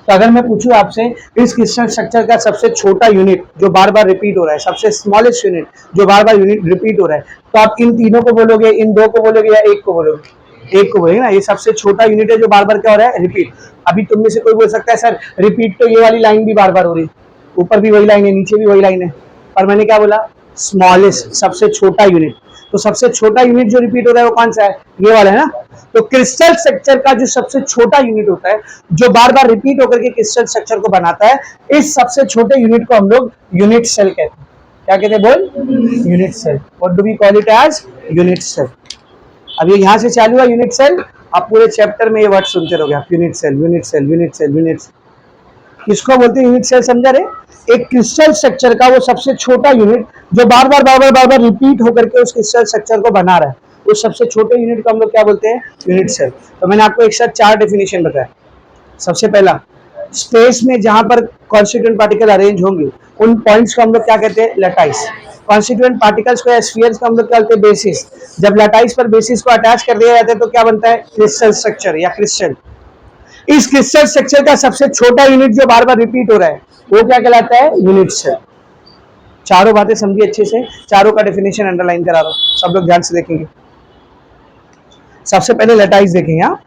तो अगर मैं पूछूं आपसे, इस क्रिस्टल स्ट्रक्चर का सबसे छोटा यूनिट जो बार बार रिपीट हो रहा है, सबसे स्मॉलेस्ट यूनिट जो बार बार यूनिट रिपीट हो रहा है, तो आप इन तीनों को बोलोगे, इन 2 को बोलोगे या 1 को बोलोगे, 1 को बोलेंगे ना। ये सबसे छोटा यूनिट है जो बार बार क्या हो रहा है, रिपीट। अभी तुम में से कोई बोल सकता है सर रिपीट तो ये वाली लाइन भी बार बार हो रही है, ऊपर भी वही लाइन है, नीचे भी वही लाइन है, पर मैंने क्या बोला, स्मॉलेस्ट, सबसे छोटा यूनिट। तो सबसे छोटा यूनिट जो रिपीट हो रहा है वो कौन सा है, ये वाला है ना। तो क्रिस्टल स्ट्रक्चर का जो सबसे छोटा यूनिट होता है, जो बार बार रिपीट होकर के क्रिस्टल स्ट्रक्चर को बनाता है, इस सबसे छोटे यूनिट को हम लोग यूनिट सेल कहते हैं। क्या कहते हैं बोल, unit cell. What do we call it as, unit cell. अब ये यहां से चालू हुआ यूनिट सेल, आप पूरे चैप्टर में ये वर्ड सुनते रहोगे आप, unit cell, unit cell, unit cell, unit cell. किसको बोलते हैं यूनिट सेल, समझा रहे। एक क्रिस्टल स्ट्रक्चर का वो सबसे छोटा यूनिट जो बार बार रिपीट होकर के उस क्रिस्टल स्ट्रक्चर को बना रहा है, उस सबसे छोटे यूनिट को हम लोग क्या बोलते हैं, यूनिट सेल। तो मैंने आपको एक साथ 4 डेफिनेशन बताया। सबसे पहला, स्पेस में जहां पर कॉन्स्टिट्यूएंट पार्टिकल अरेंज होंगे उन पॉइंट्स को हम लोग क्या कहते हैं, लटाइस। कॉन्स्टिट्यूएंट पार्टिकल्स को या स्फीयर्स को हम लोग क्या बोलते हैं, बेसिस। जब लटाइस पर बेसिस को अटैच कर दिया जाता है तो क्या बनता है, क्रिस्टल स्ट्रक्चर या क्रिस्टल। इस क्रिस्टल स्ट्रक्चर का सबसे छोटा यूनिट जो बार बार रिपीट हो रहा है वो क्या कहलाता है, यूनिट सेल। चारों बातें समझिए अच्छे से, चारों का डेफिनेशन अंडरलाइन करा रहा हूं, सब लोग ध्यान से देखेंगे। सबसे पहले लटाइस देखेंगे। यहाँ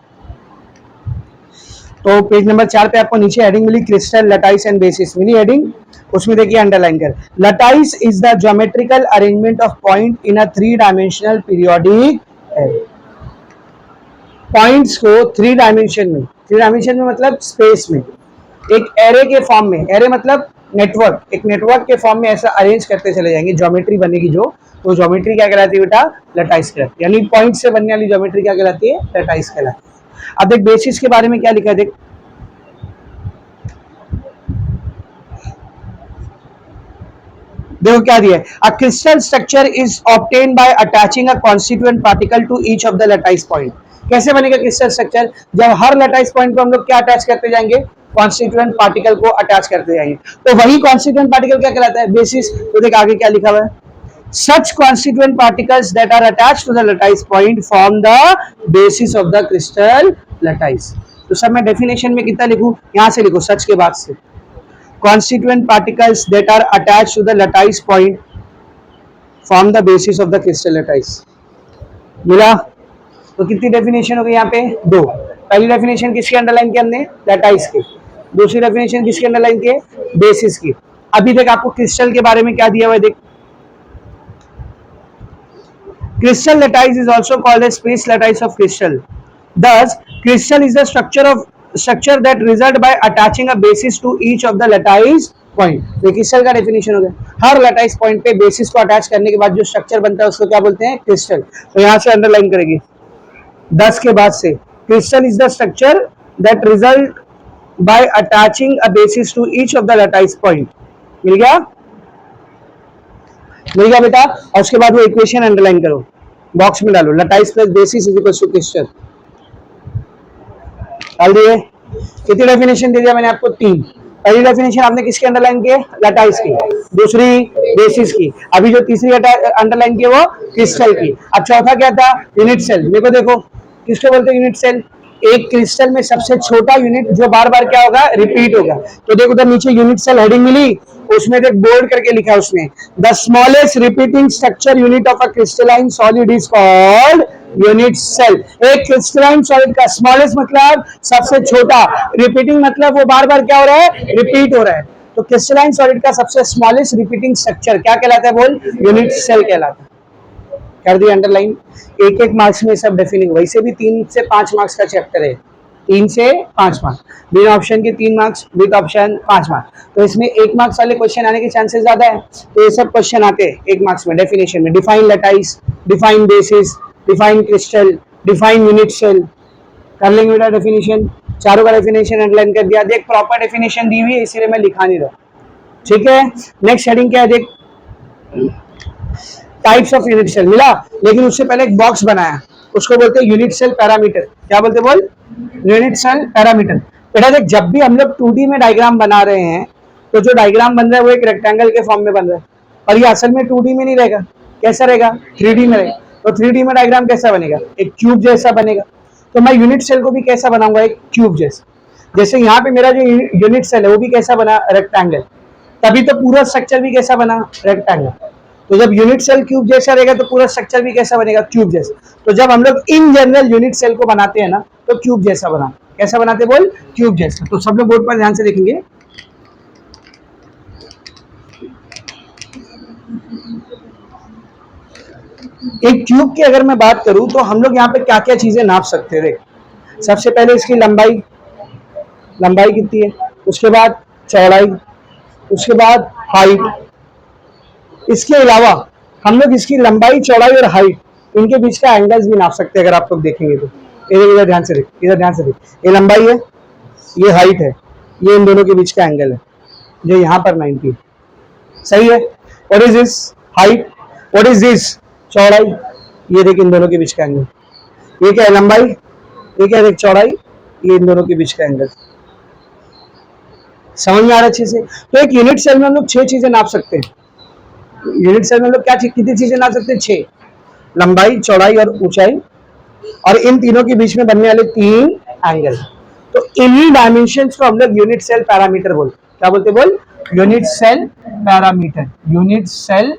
तो पेज नंबर 4 पे आपको नीचे हेडिंग मिली, क्रिस्टल लटाइस एंड बेसिस मिली हेडिंग, उसमें देखिए अंडरलाइन कर, lattice is the geometrical arrangement of point in a 3 dimensional periodic array. Points को 3 डायमेंशन में, 3 डायमेंशन में मतलब स्पेस में, एक एरे के फॉर्म में, एरे मतलब नेटवर्क, एक नेटवर्क के फॉर्म में ऐसा अरेंज करते चले जाएंगे, ज्योमेट्री बनेगी जो, तो ज्योमेट्री क्या कहलाती है बेटा, लटाइस कहलाती है। यानी पॉइंट से बनने वाली ज्योमेट्री क्या कहलाती है, लटाइस कहलाती है। अब देख बेसिस के बारे में क्या लिखा है, देख देखो क्या दिया है, a crystal structure is obtained by attaching a constituent particle to each of the lattice point. कैसे बनेगा क्रिस्टल स्ट्रक्चर, जब हर लटाइस पॉइंट को हम लोग क्या अटैच करते जाएंगे, कॉन्स्टिट्यूएंट पार्टिकल को अटैच करते जाएंगे, तो वही कॉन्स्टिट्यूएंट पार्टिकल क्या कहलाता है, बेसिस। तो देख आगे क्या लिखा हुआ है, such constituent particles that are attached to the lattice point form the basis of the crystal lattice। तो सब मैं डेफिनेशन में कितना लिखूं, यहां से लिखो सच के बाद से, constituent particles that are attached to the lattice point form the basis of the crystal lattice। मिला, तो कितनी डेफिनेशन हो गई यहाँ पे, 2। पहली डेफिनेशन किसके अंडरलाइन की हमने, लटाइस की। दूसरी डेफिनेशन किसके अंडरलाइन की, बेसिस की। अभी देख आपको क्रिस्टल के बारे में क्या दिया हुआ है, देख crystal lattice is also called as space lattice of crystal। Thus, crystal is the structure that result by attaching a basis to each of the lattice point। ये क्रिस्टल का डेफिनेशन हो गया, हर लटाइस पॉइंट पे basis को attach करने के बाद जो स्ट्रक्चर बनता है उसको क्या बोलते हैं, क्रिस्टल। तो यहाँ से अंडरलाइन करेगी 10 के बाद से, crystal is the structure that result by attaching a basis to each of the lattice point. मिल गया, मिल गया बेटा। और उसके बाद वो इक्वेशन अंडरलाइन करो, बॉक्स में डालो, lattice plus basis is equal to crystal, डाल दिए। कितनी डेफिनेशन दे दिया मैंने आपको, 3। पहली डेफिनेशन आपने किसके अंडरलाइन की, लटाइस की, दूसरी बेसिस की, अभी जो तीसरी अंडरलाइन की वो क्रिस्टल की। अब चौथा क्या था, यूनिट सेल। मेरे को देखो किसको बोलते हैं यूनिट सेल, एक क्रिस्टल में सबसे छोटा यूनिट जो बार बार क्या होगा, रिपीट होगा। तो देखो उधर नीचे यूनिट सेल हेडिंग मिली, उसमें देख बोल्ड करके लिखा है उसमें, the smallest repeating structure unit of a crystalline solid is called unit cell. एक क्रिस्टलाइन सॉलिड का स्मॉलेस्ट मतलब सबसे छोटा, रिपीटिंग मतलब वो बार बार क्या हो रहा है, रिपीट हो रहा है। तो क्रिस्टलाइन सॉलिड का सबसे स्मॉलेस्ट रिपीटिंग स्ट्रक्चर क्या कहलाता है, बोल, यूनिट सेल कहलाता है। कर दी अंडरलाइन। एक एक मार्क्स में सब डेफिनेशन, वैसे भी 3 से 5 मार्क्स का चैप्टर है, 3 से 5 मार्क्स, बिना ऑप्शन के 3 मार्क्स, विद ऑप्शन 5 मार्क्स। तो इसमें 1 मार्क्स वाले क्वेश्चन आने के चांसेस ज्यादा है, तो ये सब क्वेश्चन आते हैं 1 मार्क्स में डेफिनेशन में। Define lattice, define basis, define crystal, define unit cell, कर लेंगे बेटा डेफिनेशन। चारों का डेफिनेशन अंडरलाइन कर दिया। देख प्रॉपर डेफिनेशन दी हुई है, इसीलिए मैं लिखा नहीं रहा, ठीक है। नेक्स्ट हेडिंग क्या है, देख टाइप्स ऑफ यूनिट सेल मिला, लेकिन उससे पहले एक बॉक्स बनाया, उसको बोलते हैं यूनिट सेल पैरामीटर। क्या बोलते बोल, यूनिट सेल पैरामीटर। बेटा देख जब भी हम लोग 2D में डायग्राम बना रहे हैं तो जो डायग्राम बन रहा है वो एक रेक्टेंगल के फॉर्म में बन रहा है, और ये असल में 2D में नहीं रहेगा, कैसा रहेगा, 3D में रहेगा। तो 3D में डायग्राम कैसा बनेगा, एक क्यूब जैसा बनेगा। तो मैं यूनिट सेल को भी कैसा बनाऊंगा, एक क्यूब जैसा। जैसे यहाँ पे मेरा जो यूनिट सेल है वो भी कैसा बना, रेक्टेंगल, तभी तो पूरा स्ट्रक्चर भी कैसा बना, रेक्टेंगल। तो जब यूनिट सेल क्यूब जैसा रहेगा तो पूरा स्ट्रक्चर भी कैसा बनेगा, क्यूब जैसा। तो जब हम लोग इन जनरल यूनिट सेल को बनाते हैं ना तो क्यूब जैसा बना, कैसा बनाते बोल, क्यूब जैसा। तो सब लोग बोर्ड पर ध्यान से देखेंगे। एक ट्यूब की अगर मैं बात करूं तो हम लोग यहाँ पे क्या क्या चीजें नाप सकते हैं। सबसे पहले इसकी लंबाई, लंबाई कितनी है, उसके बाद चौड़ाई, उसके बाद हाइट। इसके अलावा हम लोग इसकी लंबाई, चौड़ाई और हाइट, इनके बीच का एंगल्स भी नाप सकते हैं। अगर आप लोग देखेंगे तो इधर ध्यान से देख, इधर ध्यान से देख, ये लंबाई है, ये हाइट है, ये इन दोनों के बीच का एंगल है जो यहाँ पर 90 है, सही है। What is this height, what is this चौड़ाई, ये देख इन दोनों के बीच का एंगल, ये क्या है लंबाई, ये क्या देख चौड़ाई, ये इन दोनों के बीच का एंगल। समझ में आ रहा है अच्छे से। तो एक यूनिट सेल में हम लोग 6 चीजें नाप सकते हैं। यूनिट सेल में हम लोग क्या कितनी चीजें बना सकते हैं? 6, लंबाई, चौड़ाई और ऊंचाई, और इन तीनों के बीच में बनने वाले 3 एंगल। तो इन्हीं डायमेंशंस को हम लोग यूनिट सेल पैरामीटर बोलते हैं। क्या बोलते बोल? Unit cell parameter, unit cell.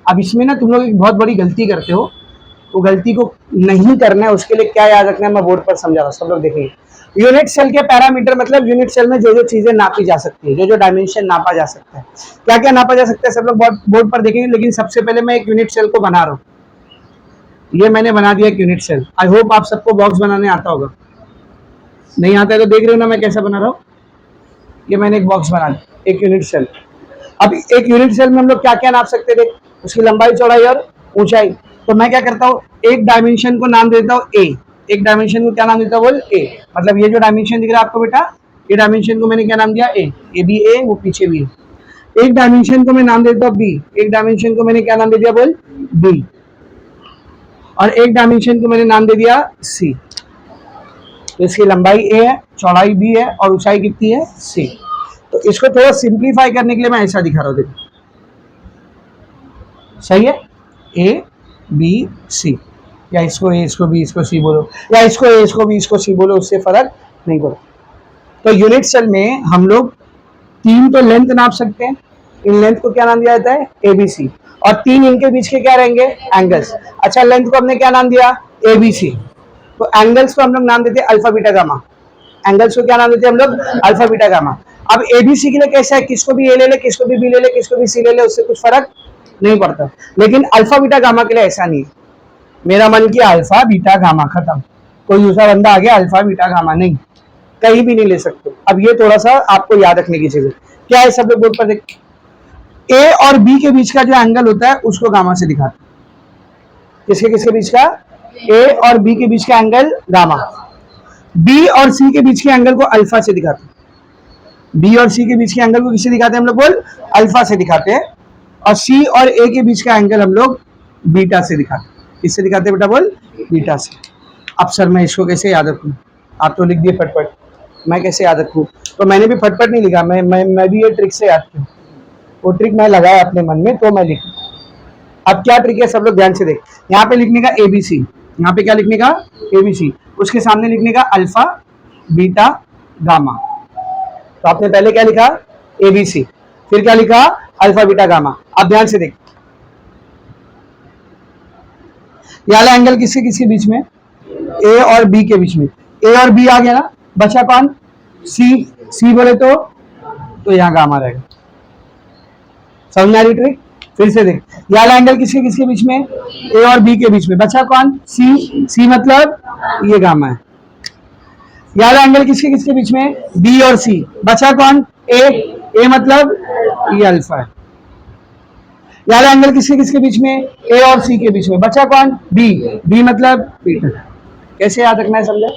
अब इसमें ना तुम लोग एक बहुत बड़ी गलती करते हो, वो गलती को नहीं करना है, उसके लिए क्या याद रखना है मैं बोर्ड पर समझा रहा हूँ, सब लोग देखेंगे। यूनिट सेल के पैरामीटर मतलब यूनिट सेल में जो जो चीजें नापी जा सकती है, जो जो डायमेंशन नापा जा सकता है, क्या क्या नापा जा सकता है, सब लोग बोर्ड पर देखेंगे। लेकिन सबसे पहले मैं एक यूनिट सेल को बना रहा हूँ। ये मैंने बना दिया एक यूनिट सेल। आई होप आप सबको बॉक्स बनाने आता होगा। नहीं आता है तो देख रहे हो ना मैं कैसा बना रहा हूँ। ये मैंने एक बॉक्स बना दिया, एक यूनिट सेल। अब एक यूनिट सेल में हम लोग क्या क्या नाप सकते हैं? उसकी लंबाई, चौड़ाई और ऊंचाई। तो मैं क्या करता हूँ, एक डायमेंशन को नाम देता हूँ ए। एक डायमेंशन को क्या नाम देता हूँ? बोल ए। मतलब ये जो डायमेंशन दिख रहा है आपको बेटा, ये डायमेंशन को मैंने क्या नाम दिया? ए। ये भी ए, वो पीछे भी है। एक डायमेंशन को मैं नाम देता हूँ बी। एक डायमेंशन को मैंने क्या नाम दे दिया? बोल बी। और एक डायमेंशन को मैंने नाम दे दिया सी। तो इसकी लंबाई ए है, चौड़ाई बी है और ऊंचाई कितनी है? सी। तो इसको थोड़ा सिंप्लीफाई करने के लिए मैं ऐसा दिखा रहा हूँ, देखो सही है? ए बी सी, या इसको ए, इसको बी, इसको सी बोलो, या इसको ए, इसको बी, इसको सी बोलो, उससे फर्क नहीं पड़ता। तो यूनिट सेल में हम लोग 3 तो लेंथ नाप सकते हैं। इन लेंथ को क्या नाम दिया जाता है? एबीसी। और 3 इनके बीच के क्या रहेंगे? एंगल्स। अच्छा, लेंथ को हमने क्या नाम दिया? एबीसी। तो एंगल्स को हम लोग नाम देते हैं अल्फा बीटा गामा। एंगल्स को क्या नाम देते हैं हम लोग? Alpha beta gamma. अब एबीसी के लिए कैसा है? किसको भी ए ले ले, किसको भी बी ले ले, किसको भी सी ले ले, उससे कुछ फर्क नहीं पड़ता। लेकिन अल्फा बीटा गामा के लिए ऐसा नहीं है। मेरा मन किया अल्फा बीटा गामा, खत्म। कोई दूसरा बंदा आ गया अल्फा बीटा गामा, नहीं, कहीं भी नहीं ले सकते। अब ये थोड़ा सा आपको याद रखने की चीज है। क्या है? सब लोग बोर्ड पर देख, ए और बी के बीच का जो एंगल होता है उसको गामा से दिखाते हैं। किसके किसके बीच का? ए और बी के बीच का एंगल गामा। बी और सी के बीच के एंगल को अल्फा से दिखाते हैं। बी और सी के बीच के एंगल को किससे दिखाते हैं हम लोग? बोल अल्फा से दिखाते हैं। और सी और ए के बीच का एंगल हम लोग बीटा से दिखाते हैं। किससे दिखाते हैं बेटा? बोल बीटा से। अब सर मैं इसको कैसे याद रखूं? आप तो लिख दिए फटफट, मैं कैसे याद रखूं? तो मैंने भी फटफट नहीं लिखा, मैं भी ये ट्रिक से याद किया। वो ट्रिक मैं लगाया अपने मन में तो मैं लिख। अब क्या ट्रिक है सब लोग ध्यान से देख। यहाँ पे लिखने का एबीसी, यहाँ पे क्या लिखने का? एबीसी। उसके सामने लिखने का अल्फा बीटा गामा। तो आपने पहले क्या लिखा? एबीसी। फिर क्या लिखा? Alpha beta gamma. अब ध्यान से देख, ये वाला एंगल किसके किसके बीच में? ए और बी के बीच में। ए और बी आ गया ना, बचा कौन? सी। सी बोले तो यहाँ गामा रहेगा। समझ में आ रही ट्रिक? फिर से देख, ये वाला एंगल किसके किसके बीच में? ए और बी के बीच में। बचा कौन? सी। सी मतलब ये गामा है। ये वाला एंगल किसके किसके बीच में? बी और सी। बचा कौन? ए। ए मतलब ये अल्फा है। ये वाला एंगल किसके किसके बीच में? ए और सी के बीच में। बचा कौन? बी। बी मतलब बीटा। कैसे याद रखना है समझा?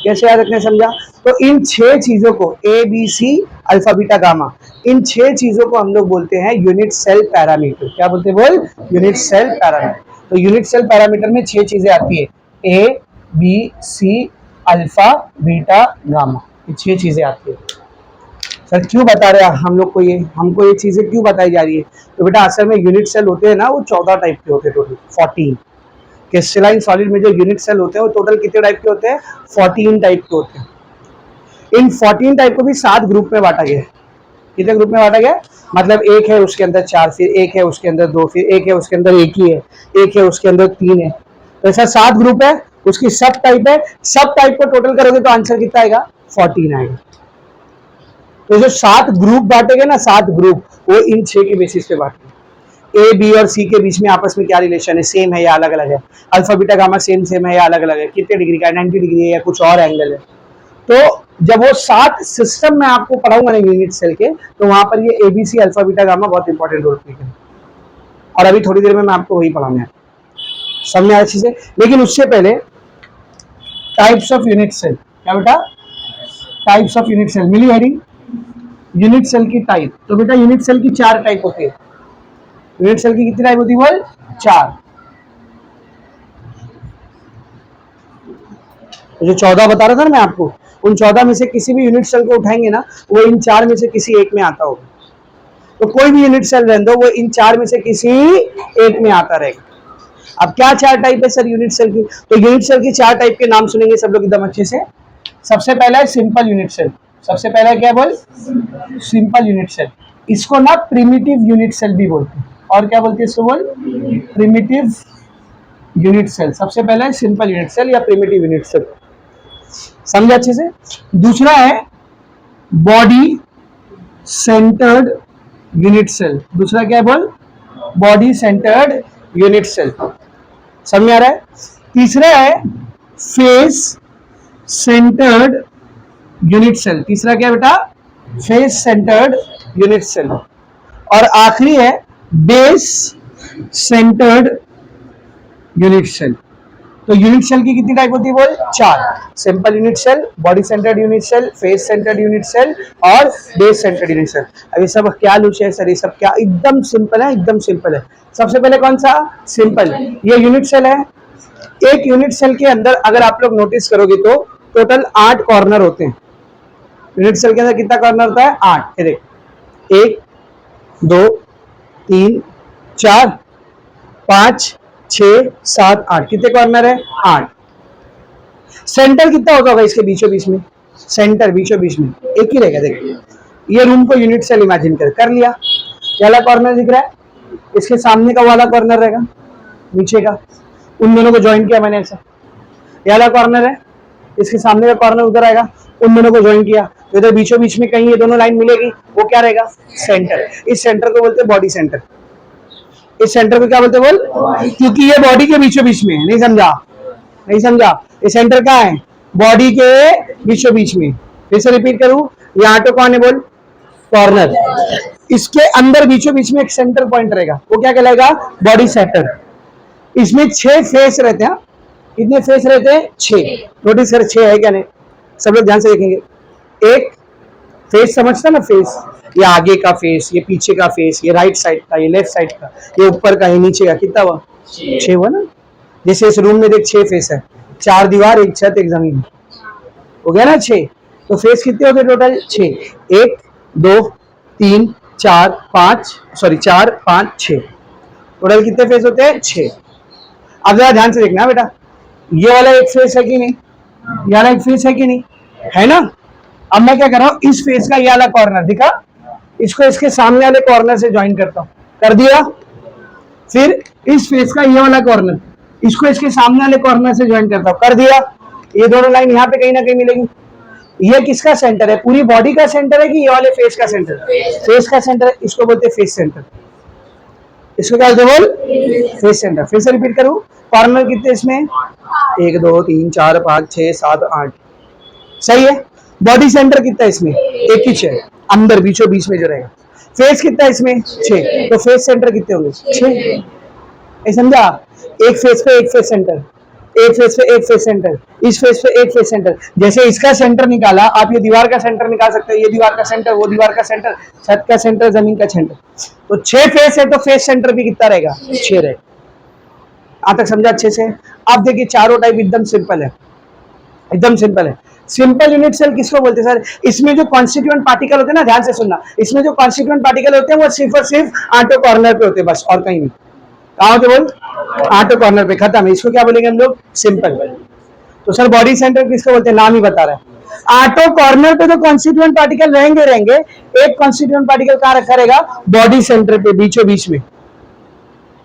कैसे याद रखना है समझा? तो इन 6 चीजों को, A B C alpha beta gamma, इन 6 चीजों को हम लोग बोलते हैं यूनिट सेल पैरामीटर। क्या बोलते हैं? बोल यूनिट सेल पैरामीटर। तो यूनिट सेल पैरामीटर में 6 चीजें आती है, A B C alpha beta gamma, ये 6 चीजें आती है। सर क्यों बता रहे हैं हम लोग को ये, हमको ये चीजें क्यों बताई जा रही है? तो बेटा असल में यूनिट सेल होते हैं ना, वो 14 टाइप के होते हैं, टोटल 14। क्रिस्टलाइन सॉलिड में जो यूनिट सेल होते हैं वो टोटल कितने टाइप के होते हैं? 14 टाइप के होते हैं। इन 14 टाइप को भी 7 ग्रुप में बांटा गया है। कितने ग्रुप में बांटा गया? मतलब एक है उसके अंदर 4, फिर एक है उसके अंदर 2, फिर एक है उसके अंदर 1 ही है, एक है उसके अंदर 3 है। तो ऐसा 7 ग्रुप है, उसकी सब टाइप है। सब टाइप को टोटल करोगे तो आंसर कितना आएगा? 14 आएगा। तो जो 7 ग्रुप बांटेगे ना, 7 ग्रुप, वो इन 6 के बेसिस पे बांटेंगे। ए बी और सी के बीच में आपस में क्या रिलेशन है? सेम है या अलग अलग है? अल्फा बीटा गामा सेम है या अलग अलग है? कितने डिग्री का है? 90 डिग्री है या कुछ और एंगल है? तो जब वो 7 सिस्टम में आपको पढ़ाऊंगा ना यूनिट सेल के, तो वहां पर ये एबीसी अल्फा बीटा गामा बहुत इंपॉर्टेंट रोल प्ले करें। और अभी थोड़ी देर में मैं आपको वही पढ़ाने है, समझ में आया अच्छे से? लेकिन उससे पहले टाइप्स ऑफ यूनिट सेल। क्या बेटा? टाइप्स ऑफ यूनिट सेल मिली हेडिंग? यूनिट सेल की टाइप। तो बेटा यूनिट सेल की 4 टाइप होती है। यूनिट सेल की कितनी टाइप होती है? बोल 4। जो 14 बता रहा था ना मैं आपको, उन 14 में से किसी भी यूनिट सेल को उठाएंगे ना, वो इन 4 में से किसी एक में आता होगा। तो कोई भी यूनिट सेल रहने दो, वो इन चार में से किसी एक में आता रहेगा। अब क्या चार टाइप है सर यूनिट सेल की? तो यूनिट सेल की चार टाइप के नाम सुनेंगे सब लोग एकदम अच्छे से। सबसे पहला है सिंपल यूनिट सेल। सबसे पहला क्या बोल? Simple unit cell. इसको ना प्रिमिटिव यूनिट सेल भी बोलते हैं। और क्या बोलते हैं इसको? बोल प्रिमिटिव यूनिट सेल। सबसे पहला है सिंपल यूनिट सेल या प्रिमिटिव यूनिट सेल, समझे अच्छे से। दूसरा है बॉडी सेंटर्ड यूनिट सेल। दूसरा क्या है बोल? बॉडी सेंटर्ड यूनिट सेल, समझ में आ रहा है? तीसरा है फेस सेंटर्ड यूनिट सेल। तीसरा क्या है बेटा? Face centred unit cell. और आखिरी है बेस सेंटर्ड यूनिट सेल। तो यूनिट सेल की कितनी टाइप होती है बोल? चार। Simple unit cell, body centred unit cell, face centred unit cell और बेस सेंटर्ड यूनिट सेल। अब ये सब क्या लूचे है सर? ये सब क्या? एकदम सिंपल है, एकदम सिंपल है। सबसे पहले कौन सा? सिंपल। ये यूनिट सेल है। एक यूनिट सेल के अंदर अगर आप लोग नोटिस करोगे तो टोटल 8 कॉर्नर होते हैं। यूनिट सेल के अंदर कितना कॉर्नर होता है? 8। ये देख, 1 2 3 4 5 6 7 8। कितने कॉर्नर है? 8। सेंटर कितना होता होगा इसके बीचों बीच में? सेंटर बीचों बीच में एक ही रहेगा। देख, ये रूम को यूनिट सेल इमेजिन कर लिया। ये वाला कॉर्नर दिख रहा है, इसके सामने का वाला कॉर्नर रहेगा, नीचे का, उन दोनों को ज्वाइन किया मैंने ऐसा। ये वाला कॉर्नर है, इसके सामने का कॉर्नर उधर आएगा, उन दोनों को ज्वाइन किया, तो इधर बीचों बीच में कहीं ये दोनों लाइन मिलेगी, वो क्या रहेगा? सेंटर। इस सेंटर को बोलते हैं बॉडी सेंटर। इस सेंटर को क्या बोलते हैं बोल? क्योंकि ये बॉडी के बीचों बीच में है। नहीं समझा? नहीं समझा? ये सेंटर कहाँ है? बॉडी के बीचों बीच में। फिर से रिपीट करूं, यहाँ तो कौन है बोल? कॉर्नर। इसके अंदर बीचों बीच में एक सेंटर पॉइंट रहेगा, वो क्या कहलाएगा? Body centre. इसमें 6 फेस रहते हैं। कितने फेस रहते हैं? 6। नोटिस कर, 6 है क्या? नहीं, सब लोग ध्यान से देखेंगे। एक फेस समझता ना? फेस, ये आगे का फेस, ये पीछे का फेस, ये राइट साइड का, ये लेफ्ट साइड का, ये ऊपर का, ये नीचे का। कितना हुआ? 6 हुआ ना। जैसे इस रूम में देख 6 फेस है, 4 दीवार, एक छत, एक जमीन, हो गया ना 6। तो फेस कितने होते टोटल? 6। 1 2 3 4 5 4 5 6। टोटल कितने फेस होते हैं? 6। अब जरा ध्यान से देखना बेटा, ये वाला एक फेस है कि नहीं? ये वाला एक फेस है कि नहीं? है ना। अब मैं क्या कर रहा हूँ, इस फेस का ये वाला कॉर्नर दिखा, इसको इसके सामने वाले कॉर्नर से ज्वाइन करता हूँ, कर दिया। फिर इस फेस का ये वाला कॉर्नर, इसको इसके सामने वाले कॉर्नर से ज्वाइन करता हूँ, कर दिया। ये दोनों लाइन यहाँ पे कहीं ना कहीं मिलेगी। ये किसका सेंटर है? पूरी बॉडी का सेंटर है कि ये वाले फेस का सेंटर? फेस का सेंटर है, इसको बोलते हैं फेस सेंटर। इसको क्या बोलते हैं बोल? Face centre. फिर से रिपीट करूं, कॉर्नर कितने इसमें? 1 2 3 4 5 6 7 8। सही है। बॉडी सेंटर कितना है इसमें? एक ही 6, अंदर बीचों बीच में जो रहेगा। फेस कितना है इसमें? 6। तो फेस सेंटर कितने होंगे? 6। समझा? एक फेस पे एक फेस सेंटर, एक फेस पे एक फेस सेंटर, इस फेस पे एक फेस सेंटर। जैसे इसका सेंटर निकाला, आप ये दीवार का सेंटर निकाल सकते हैं। ये दीवार का सेंटर, वो दीवार का सेंटर, छत का सेंटर, जमीन का सेंटर। तो 6 फेस है तो फेस सेंटर भी कितना रहेगा? 6 रहेगा। आज तक समझा अच्छे से? आप देखिए चारों टाइप एकदम सिंपल है, एकदम सिंपल है। सिंपल यूनिट सेल किसको बोलते हैं सर? इसमें जो कॉन्स्टिट्यूएंट पार्टिकल होते हैं ना, ध्यान से सुनना, इसमें जो कॉन्स्टिट्यूएंट पार्टिकल होते हैं वो सिर्फ और सिर्फ 8 कॉर्नर पे होते हैं, बस, और कहीं नहीं। कहाँ होते बोल? 8 कॉर्नर पे, खत्म है। इसको क्या बोलेंगे हम लोग? सिंपल। तो सर बॉडी सेंटर किसको बोलते हैं? नाम ही बता रहा है। 8 कॉर्नर पे तो कॉन्स्टिट्यूएंट पार्टिकल रहेंगे। एक कॉन्स्टिट्यूएंट पार्टिकल कहाँ रखा रहेगा? बॉडी सेंटर पे, बीचों बीच में।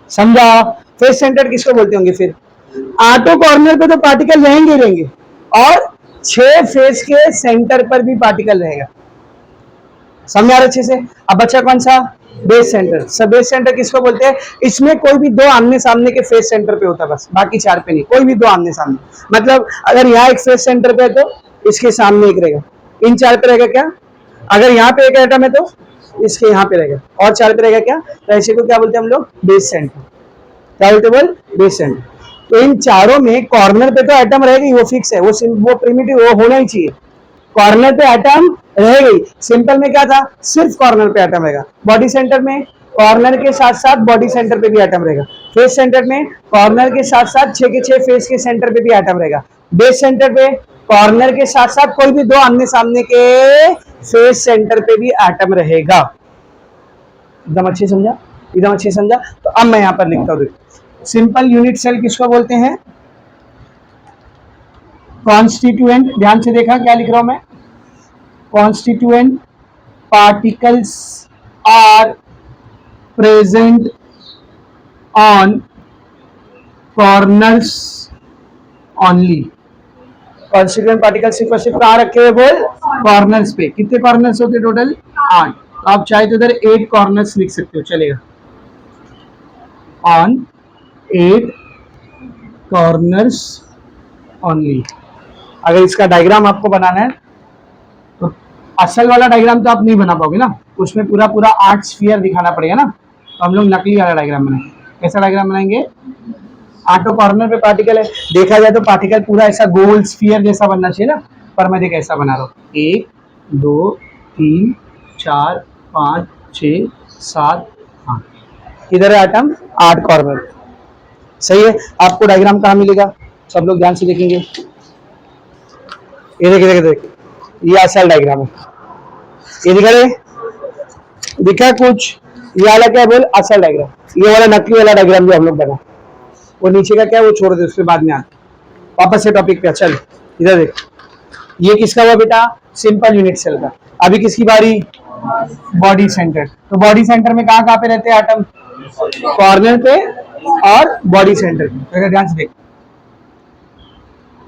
समझा? फेस सेंटर किसको बोलते होंगे फिर? 8 कॉर्नर पे तो पार्टिकल रहेंगे और 6 फेस के सेंटर पर भी पार्टिकल रहेगा। समझ आ रहा अच्छे से? अब बच्चा कौन सा? Base centre. सब बेस सेंटर किसको बोलते हैं? इसमें कोई भी 2 आमने सामने के फेस सेंटर पे होता है, बस, बाकी 4 पे नहीं। कोई भी 2 आमने सामने, मतलब अगर यहाँ एक फेस सेंटर पे है तो इसके सामने एक रहेगा, इन 4 पे रहेगा क्या? अगर यहाँ पे एक एटम है तो इसके यहाँ पे रहेगा, और 4 पे रहेगा क्या? तो ऐसे को क्या बोलते हैं हम लोग? Base centre. क्या बोलते बोल? Base centre. तो इन चारों में कॉर्नर पे तो एटम रहेगी, वो फिक्स है, वो प्रिमिटिव, वो होना ही चाहिए। कॉर्नर पे एटम रहेगी। सिंपल में क्या था? सिर्फ कॉर्नर पे एटम रहेगा। बॉडी सेंटर में कॉर्नर के साथ साथ बॉडी सेंटर पे भी एटम रहेगा। फेस सेंटर में कॉर्नर के साथ साथ 6 के 6 फेस के सेंटर पे भी एटम रहेगा। बेस सेंटर पे कॉर्नर के साथ साथ कोई भी 2 आमने सामने के फेस सेंटर पे भी एटम रहेगा। एकदम अच्छे समझा, एकदम अच्छे समझा। तो अब मैं यहाँ पर लिखता हूँ, देखो सिंपल यूनिट सेल किसको बोलते हैं? कॉन्स्टिट्यूएंट, ध्यान से देखा क्या लिख रहा हूं मैं, constituent particles are present on corners only. Constituent particle सिर्फ और सिर्फ कहाँ रखे हुए बोल? कॉर्नर्स पे। कितने कॉर्नर्स होते टोटल? 8। आप चाहे तो इधर 8 कॉर्नर्स लिख सकते हो, चलेगा। On 8 corners only. अगर इसका डायग्राम आपको बनाना है तो असल वाला डायग्राम तो आप नहीं बना पाओगे ना, उसमें पूरा पूरा 8 स्फीयर दिखाना पड़ेगा ना, तो हम लोग नकली वाला डायग्राम बनाएंगे। कैसा डायग्राम बनाएंगे? 8 कॉर्नर पे पार्टिकल है, देखा जाए तो पार्टिकल पूरा ऐसा गोल स्फीयर जैसा बनना चाहिए ना, पर मैं देख ऐसा बना रहा हूँ। 1 2 3 4 5 6 7 8। किधर है आइटम? 8 कॉर्नर। सही है। आपको डायग्राम कहाँ मिलेगा? सब लोग ध्यान से देखेंगे। ये देखिए देखिए देखिए, ये असल डायग्राम है। ये दिखा रहे, दिखा कुछ? ये वाला क्या बोल? असल डायग्राम। ये वाला नकली वाला डायग्राम जो हम लोग बना, वो नीचे का क्या वो छोड़ दे, उसके बाद में आते वापस से टॉपिक पे। चल इधर देख, ये किसका हुआ बेटा? सिंपल यूनिट सेल का। अभी किसकी बारी? Body centre. तो बॉडी सेंटर में कहाँ कहाँ पे रहते हैं आइटम? कॉर्नर पे और बॉडी सेंटर पे। तो ध्यान से देख,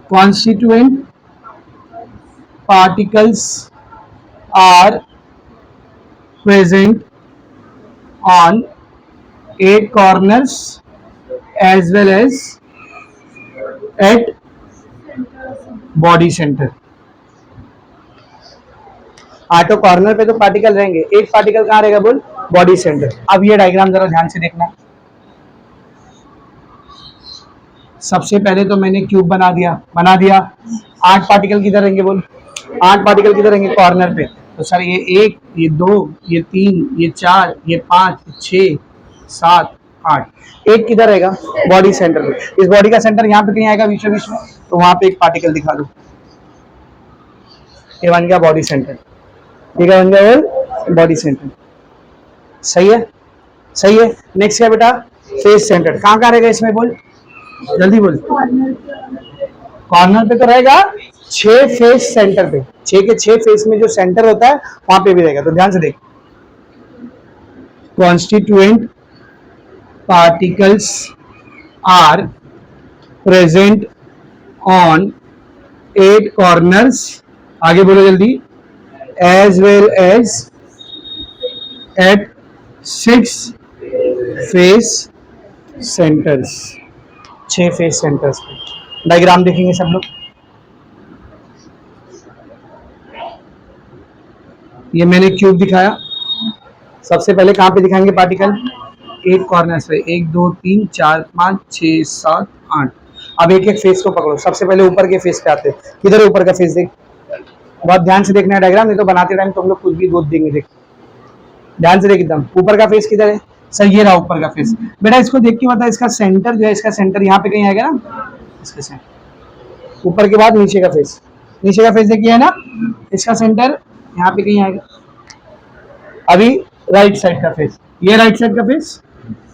constituent particles are present on 8 corners as well as at body center। 8 corner पे तो पार्टिकल रहेंगे, एक पार्टिकल कहाँ रहेगा बोल? Body centre. अब ये डायग्राम जरा ध्यान से देखना। सबसे पहले तो मैंने क्यूब बना दिया। 8 पार्टिकल किधर रहेंगे बोल? 8 पार्टिकल किधर रहेंगे? कॉर्नर पे। तो सर ये 1, ये 2, ये 3, ये 4, ये 5, 6, 7, 8। एक किधर रहेगा? बॉडी सेंटर पे। इस बॉडी का सेंटर यहाँ पे कहीं आएगा बीचों बीच में, तो वहां पे एक पार्टिकल दिखा दो। ये बन गया बॉडी सेंटर। ये क्या बन गया बोल? Body centre. सही है, सही है। नेक्स्ट क्या बेटा? Face centre. कहाँ कहाँ रहेगा इसमें बोल? जल्दी बोल। कॉर्नर पे तो रहेगा, 6 फेस सेंटर पे, 6 के 6 फेस में जो सेंटर होता है वहां पे भी रहेगा। तो ध्यान से देख, constituent particles are present on 8 corners, आगे बोलो जल्दी, as well as at 6 face centres. 6 face centres पे। डायग्राम देखेंगे सब लोग। ये मैंने क्यूब दिखाया। सबसे पहले कहाँ पे दिखाएंगे पार्टिकल? 8 कॉर्नर्स पे। 1 2 3 4 5 6 7 8। अब एक एक फेस को पकड़ो। सबसे पहले ऊपर के फेस पे आते हैं। किधर है ऊपर का फेस? देख, बहुत ध्यान से देखना है डायग्राम, नहीं तो बनाते टाइम तुम लोग कुछ भी गोद देंगे। देख ध्यान से देख, एकदम ऊपर का फेस किधर है? सर ये रहा ऊपर का फेस। बेटा इसको देख के बता, इसका सेंटर जो है, इसका सेंटर यहाँ पे कहीं आएगा ना, इसके सेंटर। ऊपर के बाद नीचे का फेस, नीचे का फेस देखिए है ना, इसका सेंटर यहाँ पे कहीं आएगा। अभी राइट साइड का फेस, ये राइट साइड का फेस,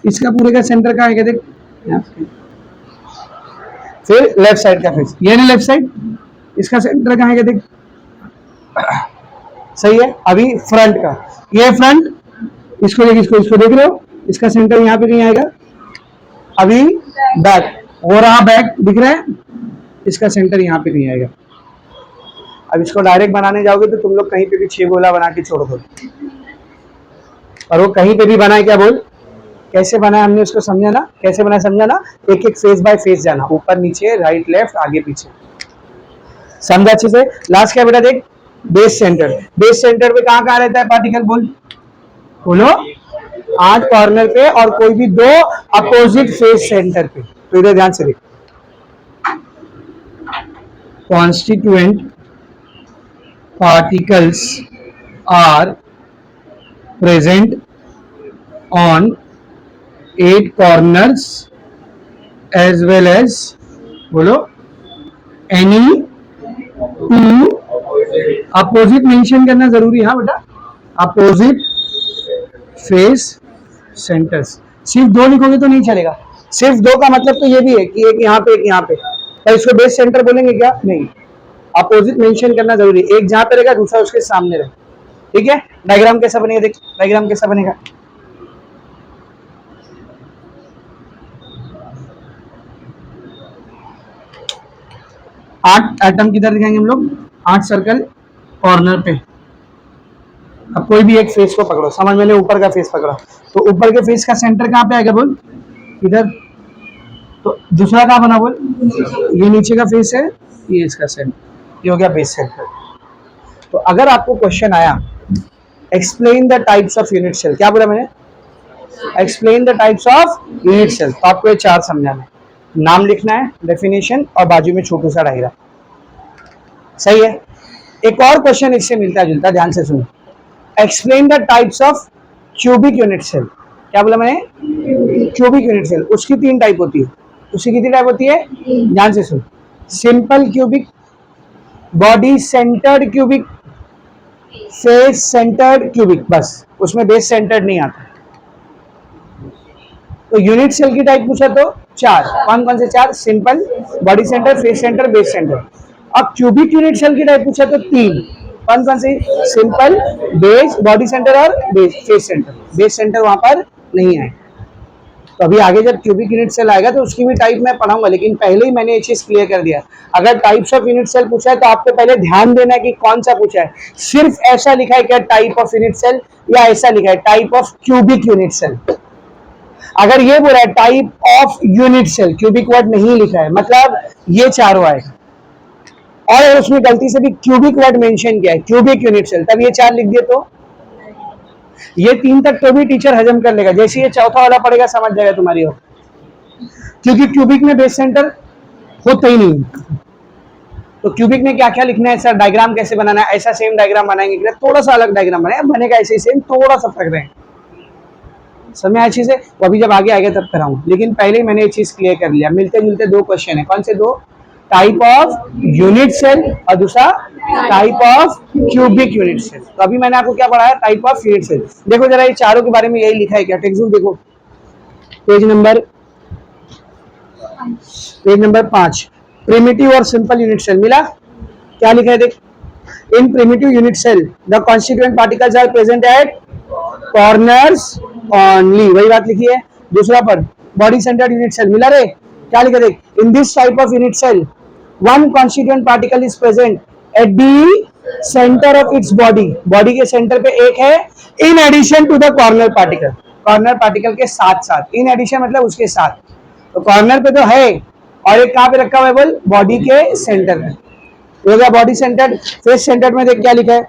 इसका पूरे का सेंटर कहाँ आएगा? देख यहाँ। फिर लेफ्ट साइड का फेस, ये ना लेफ्ट साइड, इसका सेंटर कहाँ आएगा? देख सही है। अभी फ्रंट का, ये फ्रंट, इसको देख, इसको देख रहे हो, इसका सेंटर यहाँ पे कहीं आएगा। अभी बैक, हो रहा बैक, दिख रहा है, इसका सेंटर यहाँ पे कहीं आएगा। अब इसको डायरेक्ट बनाने जाओगे तो तुम लोग कहीं पे भी 6 गोला बना के छोड़ दो, और वो कहीं पे भी बनाए क्या बोल? कैसे बनाया हमने उसको समझा ना, कैसे बनाया समझा ना। एक एक फेस बाय फेस जाना, ऊपर नीचे राइट लेफ्ट आगे पीछे, समझा अच्छे से। लास्ट क्या बेटा देख, बेस सेंटर। बेस सेंटर पे कहाँ कहाँ रहता है पार्टिकल बोल? बोलो 8 कॉर्नर पे और कोई भी 2 अपोजिट फेस सेंटर पे। तो इधर ध्यान से देख, constituent particles are present on 8 corners as well as, बोलो एनी 2 अपोजिट मेंशन करना जरूरी है। हाँ बेटा, अपोजिट फेस सेंटर्स। सिर्फ दो लिखोगे तो नहीं चलेगा, सिर्फ दो का मतलब तो ये भी है कि एक यहाँ पे एक यहाँ पे, पर इसको बेस सेंटर बोलेंगे क्या? नहीं, अपोजिट मेंशन करना जरूरी, एक जहां पे रहेगा दूसरा उसके सामने रहे। ठीक है, डायग्राम कैसा बनेगा? देख डायग्राम कैसा बनेगा। 8 एटम किधर दिखाएंगे हम लोग? 8 सर्कल कॉर्नर पे। अब कोई भी एक फेस को पकड़ो, समझ मैंने ऊपर का फेस पकड़ा, तो ऊपर के फेस का सेंटर कहाँ पे आएगा बोल? इधर। तो दूसरा कहाँ बना बोल? ये नीचे का फेस है, ये इसका सेंटर, ये हो गया बेस सेंटर। तो अगर आपको क्वेश्चन आया explain the types of unit cell, क्या बोला मैंने? Explain the types of unit cell, तो आपको ये 4 समझाना है, नाम लिखना है, डेफिनेशन और बाजू में छोटू सा डायग्राम। सही है। एक और क्वेश्चन इससे मिलता जुलता, ध्यान से सुनो, explain the types of cubic unit cell. क्या बोला मैंने? क्यूबिक यूनिट सेल, उसकी 3 टाइप होती है। उसकी कितनी टाइप होती है? ध्यान से सुन, simple cubic, body centred cubic, face centred cubic, बस उसमें बेस सेंटर्ड नहीं आता। तो यूनिट सेल की टाइप पूछा तो 4, कौन कौन से 4? Simple, body centre, face centre, base centre. अब क्यूबिक यूनिट सेल की टाइप पूछा तो 3, कौन कौन से? सिंपल, बेस, बॉडी सेंटर और base, face centre. Base centre वहां पर नहीं है। तो अभी आगे जब क्यूबिक यूनिट सेल आएगा तो उसकी भी टाइप मैं पढ़ाऊंगा, लेकिन पहले ही मैंने ये चीज क्लियर कर दिया, अगर टाइप्स ऑफ यूनिट सेल पूछा है तो आपको पहले ध्यान देना है कि कौन सा पूछा है। सिर्फ ऐसा लिखा है क्या टाइप ऑफ यूनिट सेल, या ऐसा लिखा है type of cubic unit cell? अगर ये बोला है type of unit cell, cubic word नहीं लिखा है, मतलब ये चारों आएगा। और अगर उसमें गलती से भी क्यूबिक वर्ड मेंशन किया है, क्यूबिक यूनिट सेल, तब ये 4 लिख दिए तो ये 3 तक तो भी टीचर हजम कर लेगा, जैसे ये चौथा वाला पड़ेगा समझ जाएगा तुम्हारी हो, क्योंकि क्यूबिक में बेस सेंटर होता ही नहीं। तो क्यूबिक में क्या क्या लिखना है सर, डायग्राम कैसे बनाना है, ऐसा सेम डायग्राम बनाएंगे, थोड़ा सा अलग डायग्राम बनेगा ऐसे ही सेम, थोड़ा सा फर्क रहेगा। समझ आया चीज है, वो अभी जब आगे आएगा तब कराऊंगा, लेकिन पहले ही मैंने ये चीज क्लियर कर लिया। मिलते जुलते 2 क्वेश्चन है, कौन से 2? टाइप ऑफ यूनिट सेल और दूसरा type of cubic unit cell. तो अभी मैंने आपको क्या पढ़ाया? Type of unit cell. देखो जरा ये चारों के बारे में यही लिखा है क्या? टेक्स्ट बुक देखो, पेज नंबर 5, प्रिमिटिव और सिंपल यूनिट सेल मिला? क्या लिखा है देख, in primitive unit cell the constituent particles are present at corners only, वही बात लिखी है। दूसरा पर बॉडी सेंटर्ड यूनिट सेल मिला रे? क्या लिखा देख, in this type of unit cell one constituent particle is present at the centre of its body, body के सेंटर पे एक है, in addition to the corner particle, corner particle के साथ साथ, इन एडिशन मतलब उसके साथ। तो कॉर्नर पे तो है, और एक कहां पे रखा हुआ है बोल? बॉडी के सेंटर में। हो गया बॉडी सेंटर्ड। फेस सेंटर्ड में देख क्या लिखा है,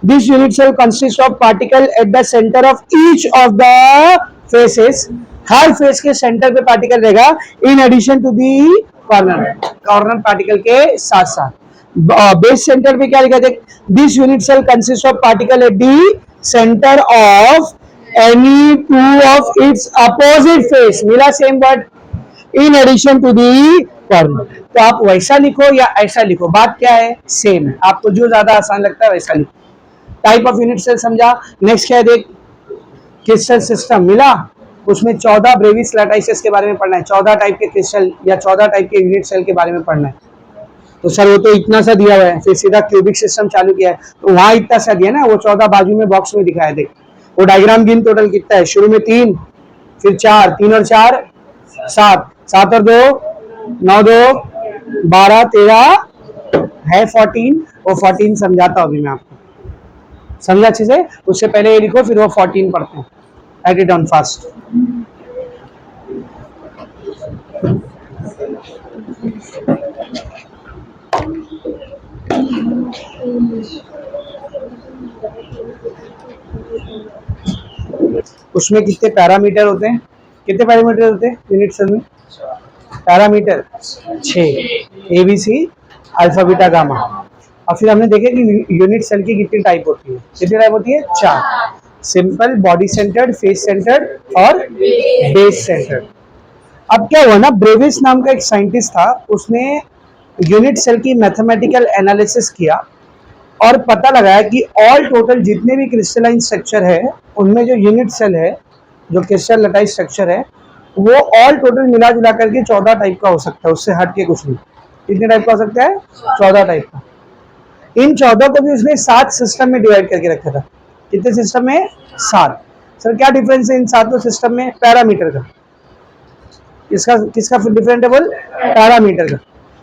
this unit cell consist of particle at the centre of each of the faces, हर फेस के सेंटर पे पार्टिकल रहेगा, in addition to the corner, corner particle के साथ साथ। बेस सेंटर पे क्या लिखा देख, this unit cell consist of particle at the centre of any 2 of its opposite face, मिला same word, in addition to the corner. तो आप वैसा लिखो या ऐसा लिखो, बात क्या है? सेम है, आपको जो ज्यादा आसान लगता है वैसा लिखो। टाइप ऑफ यूनिट सेल समझा। नेक्स्ट क्या है देख, क्रिस्टल सिस्टम मिला, उसमें 14 ब्रेविस लैटाइसिस के बारे में पढ़ना है, 14 टाइप के क्रिस्टल या 14 टाइप के यूनिट सेल के बारे में पढ़ना है। तो सर वो तो इतना सा दिया हुआ है, फिर सीधा क्यूबिक सिस्टम चालू किया है, तो वहां इतना सा दिया ना, वो 14 बाजू में बॉक्स में दिखाया देख, वो डायग्राम गिन टोटल कितना है, शुरू में 3, फिर 4, 3 और 4 7, 7 और 2 9, 2 12 13 है 14, वो 14 समझाता हूँ अभी मैं आपको, समझा अच्छे से? उससे पहले ये लिखो, फिर वो 14 पढ़ते हैं। Right it down fast. उसमें कितने पैरामीटर होते हैं? कितने पैरामीटर होते हैं यूनिट सेल में? Parameter 6, ABC alpha beta gamma. और फिर हमने देखे कि यूनिट सेल की कितनी टाइप होती है? कितनी टाइप होती है? 4, simple, body centred, face centred और बेस सेंटर्ड। अब क्या हुआ ना, ब्रेविस नाम का एक साइंटिस्ट था, उसने यूनिट सेल की मैथमेटिकल एनालिसिस किया और पता लगाया कि ऑल टोटल जितने भी क्रिस्टलाइन स्ट्रक्चर है उनमें जो यूनिट सेल है, जो क्रिस्टल लटाइज स्ट्रक्चर है, वो ऑल टोटल मिला जुला करके 14 टाइप का हो सकता है, उससे हट के कुछ नहीं। कितने टाइप का हो सकता है? 14 टाइप का। इन 14 को भी उसने 7 सिस्टम में डिवाइड करके रखा था। कितने सिस्टम में? 7। सर क्या डिफरेंस है इन सातों सिस्टम में? पैरामीटर का। किसका किसका डिफरेंट है? बोल, पैरामीटर का।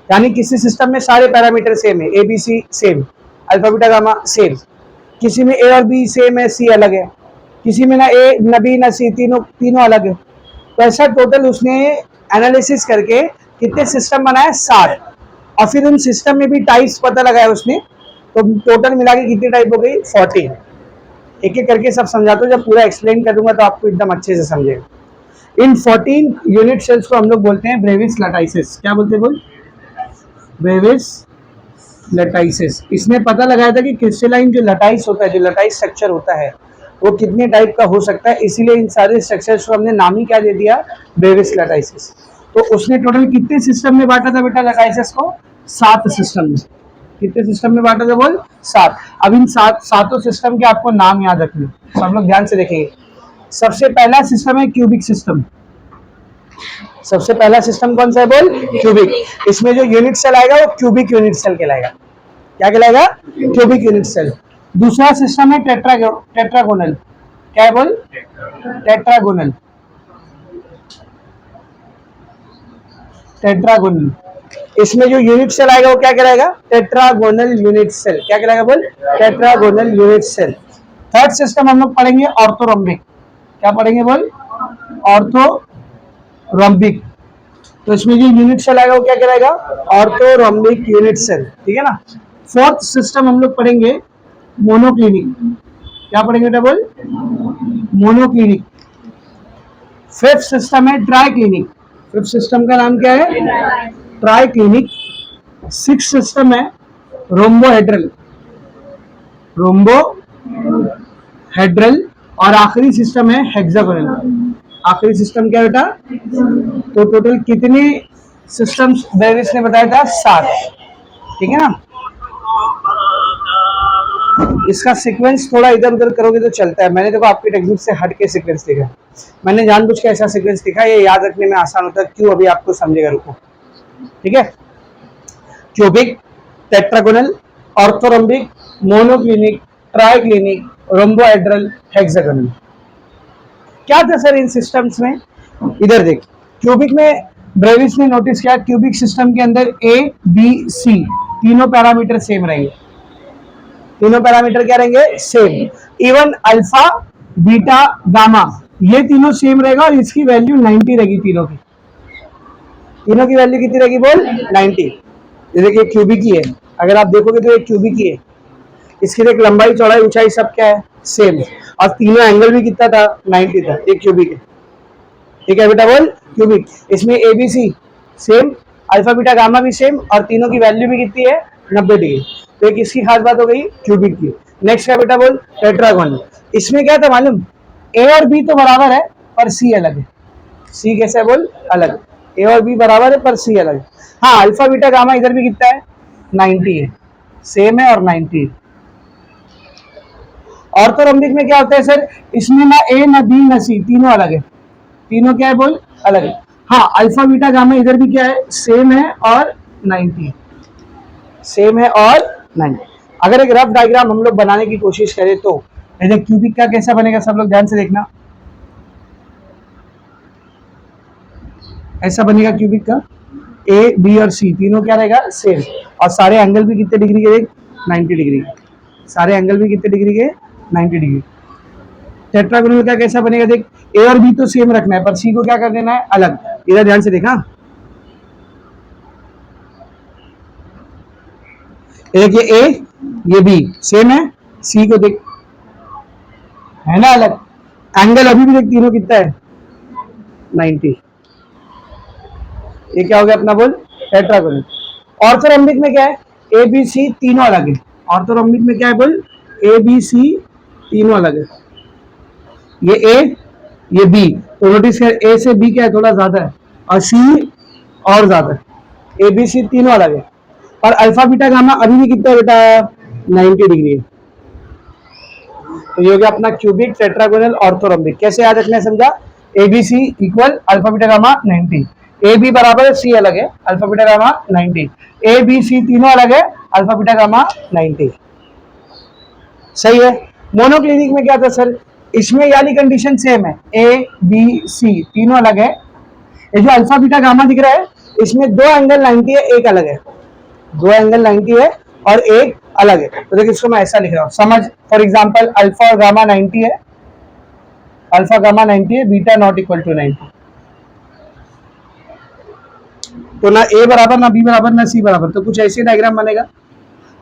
यानी किसी सिस्टम में सारे पैरामीटर सेम है, A B C same, alpha beta gamma same, किसी में ए और बी सेम है, सी अलग है, किसी में ना ए ना बी ना सी, तीनों तीनों अलग है। तो ऐसा टोटल उसने एनालिसिस करके कितने सिस्टम बनाए? 7। और फिर उन सिस्टम में भी टाइप्स पता लगाया उसने, तो टोटल मिला के कितनी टाइप हो गई? 14। एक एक करके सब समझाता हूँ, जब पूरा एक्सप्लेन करूंगा तो आपको एकदम अच्छे से समझेगा। इन 14 यूनिट सेल्स को हम लोग बोलते हैं ब्रेविस लटाइसिस। क्या बोलते हैं? बोल, ब्रेविस लटाइसिस। इसने पता लगाया था कि क्रिस्टलाइन जो लटाइस होता है, जो लटाइस स्ट्रक्चर होता है, वो कितने टाइप का हो सकता है, इसीलिए इन सारे स्ट्रक्चर्स को हमने नाम ही क्या दे दिया? ब्रेविस लटाइसिस। तो उसने टोटल कितने सिस्टम में बांटा था बेटा लटाइसिस को? 7 सिस्टम में। कितने सिस्टम में बांटा था? बोल, 7। अब इन सातों सिस्टम के आपको नाम याद रखने, सब लोग ध्यान से देखेंगे। सबसे पहला सिस्टम है क्यूबिक सिस्टम। सबसे पहला सिस्टम कौन सा है? बोल, क्यूबिक। इसमें जो यूनिट सेल आएगा वो क्यूबिक यूनिट सेल कहलाएगा। क्या कहलाएगा? Cubic unit cell. दूसरा सिस्टम है टेट्रागोनल। क्या है? बोल, टेट्रागोनल। टेट्रागोनल। इसमें जो यूनिट सेल आएगा वो क्या कहलाएगा? Tetragonal unit cell. क्या कहलाएगा? बोल, tetragonal unit cell. Third system हम लोग पढ़ेंगे ऑर्थोरोम्बिक। क्या पढ़ेंगे? बोल, ऑर्थोरोम्बिक। तो इसमें जो यूनिट सेल आएगा वो क्या कहलाएगा? Orthorhombic unit cell. ठीक है ना। फोर्थ सिस्टम हम लोग पढ़ेंगे मोनोक्लिनिक। क्या पढ़ेंगे बेटा? बोल, मोनोक्लिनिक। फिफ्थ सिस्टम है ट्राइक्लिनिक। फिफ्थ सिस्टम का नाम क्या है? ट्राइक्लिनिक। सिक्स सिस्टम है रोम्बोहेड्रल। रोम्बोहेड्रल। और आखिरी सिस्टम है हेक्सागोनल। आखिरी सिस्टम क्या बेटा? तो टोटल कितने सिस्टम्स ब्रेविस ने बताया था? 7। ठीक है ना। इसका सीक्वेंस थोड़ा इधर उधर करोगे तो चलता है। मैंने देखो आपकी टेक्निक से हट के सीक्वेंस दिखा, मैंने जानबूझ के ऐसा सीक्वेंस दिखा, ये याद रखने में आसान होता है। क्यों? अभी आपको समझेगा, रुको। ठीक है। Cubic, tetragonal, orthorhombic, monoclinic, triclinic, rhombohedral, hexagonal. क्या था सर इन सिस्टम्स में? इधर देख, क्यूबिक में ब्रेविस ने नोटिस किया क्यूबिक सिस्टम के अंदर ए बी सी तीनों पैरामीटर सेम रहेंगे। तीनों पैरामीटर क्या रहेंगे? Same. Even alpha beta gamma ये तीनों सेम रहेगा और इसकी वैल्यू 90 रहेगी। तीनों की वैल्यू कितनी रहेगी? बोल, 90। जैसे कि क्यूबिक ही है, अगर आप देखोगे तो एक क्यूबिक ही है, इसकी देख लंबाई चौड़ाई ऊंचाई सब क्या है? सेम। और तीनों एंगल भी कितना था? 90 था। एक क्यूबिक है। ठीक है बेटा? बोल, क्यूबिक। इसमें A B C same, alpha beta gamma भी सेम, और तीनों की वैल्यू भी कितनी है? 90 डिग्री। तो एक इसकी खास बात हो गई क्यूबिक की। नेक्स्ट क्या बेटा? बोल, टेट्रागोनल। इसमें क्या था मालूम? ए और बी तो बराबर है पर सी अलग है। सी कैसे है? बोल, अलग। ए और बी बराबर है पर सी अलग है। हाँ, अल्फा बीटा गामा इधर भी कितना है? 90 है। सेम है और 90 है। ऑर्थोरोम्बिक में क्या होता है सर? इसमें ना ए ना बी ना सी, तीनों अलग है। तीनों क्या है? बोल, अलग है। हाँ, अल्फा बीटा गामा इधर भी क्या है? सेम है और 90। सेम है और 90। अगर एक रफ डायग्राम हम लोग बनाने की कोशिश करें तो क्यूबिक का कैसा बनेगा? सब लोग ध्यान से देखना। ऐसा बनेगा क्यूबिक का। ए बी और सी तीनों क्या रहेगा? सेम। और सारे एंगल भी कितने डिग्री के? 90 डिग्री। सारे एंगल भी कितने डिग्री के? 90 डिग्री। टेट्रागोनल का कैसा बनेगा? देख, ए और बी तो सेम रखना है पर सी को क्या कर देना है? अलग। इधर ध्यान से देखा। एक ये ए ये बी सेम है, सी को देख है ना अलग। एंगल अभी भी देख तीनों कितना है? 90। ये क्या हो गया अपना? बोल, टेट्रागोनल। ऑर्थोरोम्बिक में क्या है? ए बी सी तीनों अलग है। ऑर्थोरोम्बिक में क्या है? बोल, ए बी सी तीनों अलग है। ये ए ये बी, तो नोटिस कर ए से बी क्या है? थोड़ा ज्यादा है, और सी और ज्यादा है। ए बी सी तीनों अलग है। और अल्फा बीटा गामा अभी भी कितना है बेटा? 90 डिग्री है। तो ये हो गया अपना क्यूबिक टेट्रागोनल ऑर्थोरोम्बिक। कैसे याद रखना है समझा? A B C equal alpha beta gamma 90, A B बराबर है सी अलग है, alpha beta gamma 90, A B C तीनों अलग है, अल्फा बीटा गामा 90। सही है। मोनोक्लिनिक में क्या था सर? इसमें यानी कंडीशन सेम है, ए बी सी तीनों अलग है। ये जो अल्फा बीटा गामा दिख रहा है इसमें दो एंगल 90 है, एक अलग है, दो एंगल 90 है और एक अलग है। तो देखिए इसको मैं ऐसा लिख रहा हूं, समझ। फॉर एग्जांपल अल्फा और गामा 90 है, अल्फा गामा 90 है, बीटा नॉट इक्वल टू 90। तो ना ए बराबर ना बी बराबर ना सी बराबर, तो कुछ ऐसे डायग्राम बनेगा।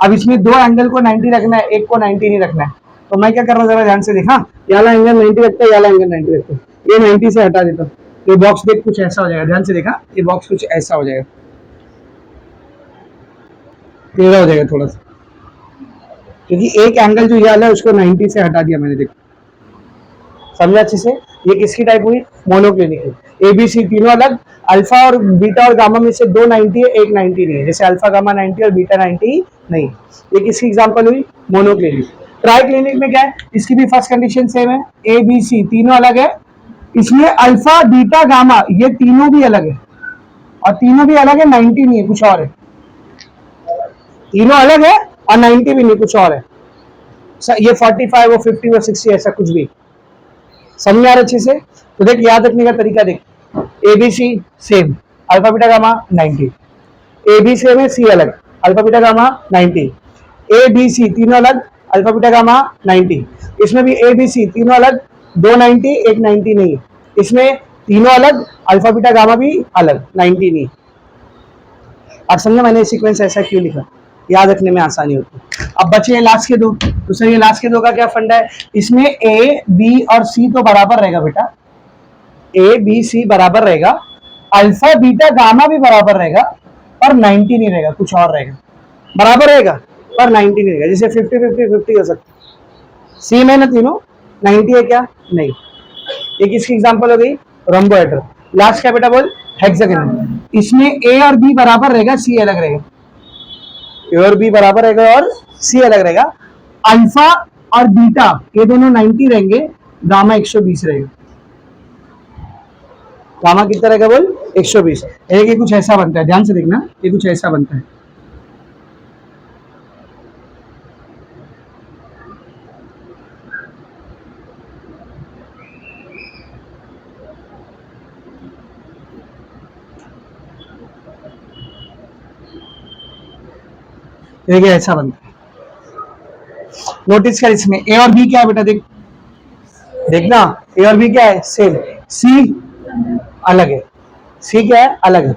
अब इसमें दो एंगल को 90 रखना है, एक को 90 नहीं रखना है। तो मैं क्या कर रहा हूँ जरा ध्यान से देखा, ये वाला एंगल 90 रखता है, ये वाला एंगल 90 रखता है, ये 90 से हटा देता हूँ। ये बॉक्स देख कुछ ऐसा हो जाएगा, ध्यान से देखा, ये बॉक्स कुछ ऐसा हो जाएगा, टेढ़ा हो जाएगा थोड़ा सा, क्योंकि एक एंगल जो ये वाला है उसको 90 से हटा दिया मैंने। देखो समझा अच्छे से? ये किसकी टाइप हुई? मोनोक्लिनिक। ए बी सी तीनों अलग, अल्फा और बीटा और गामा में से दो 90 है, एक 90 नहीं है, जैसे अल्फा गामा 90 और बीटा 90 नहीं। ये किसकी एग्जांपल हुई? मोनोक्लिनिक। ट्राई क्लिनिक में क्या है? इसकी भी फर्स्ट कंडीशन सेम है, ए बी सी तीनों अलग है, इसमें अल्फा बीटा गामा ये तीनों भी अलग है, और तीनों भी अलग है, 90 नहीं है, कुछ और है। तीनों अलग है और 90 भी नहीं, कुछ और है। ये 45 वो 50 वो 60 ऐसा कुछ भी। समझ आ रहा अच्छे से? तो देख याद रखने का तरीका देख, A B C same, alpha beta gamma 90, A B same है, सी अलग, alpha beta gamma 90, A B C तीनों अलग, अल्फा बीटा गामा 90। इसमें भी ए बी सी तीनों अलग, दो 90 एक 90 नहीं, इसमें तीनों अलग, अल्फा बीटा गामा भी अलग, 90 नहीं। अब समझो मैंने सीक्वेंस ऐसा क्यों लिखा, याद रखने में आसानी होती है। अब बचे लास्ट के दो, तो सर ये लास्ट के दो का क्या फंडा है? इसमें ए बी और सी तो बराबर रहेगा बेटा, ए बी सी बराबर रहेगा, अल्फा बीटा गामा भी बराबर रहेगा, पर 90 नहीं रहेगा, कुछ और रहेगा। बराबर रहेगा पर 90 नहीं रहेगा, जैसे 50-50-50 हो सकता है। सी में ना तीनों 90 है क्या? नहीं। ये किसकी एग्जांपल हो गई? रोम्बोहेड्रल। लास्ट क्या बेटा बोल? हेक्सागोनल। इसमें ए और बी बराबर रहेगा, सी अलग रहेगा, ए और बी बराबर रहेगा और सी अलग रहेगा। अल्फा और बीटा ये दोनों 90 रहेंगे, गामा 120 रहेगा। गामा कितना रहेगा बोल? 120। ये कुछ ऐसा बनता है, ध्यान से देखना, ये कुछ ऐसा बनता है। देखिए ऐसा बनता है, नोटिस कर। इसमें ए और बी क्या है बेटा? देख देखना, ए और बी क्या है? सेम। सी अलग है, सी क्या है? अलग है।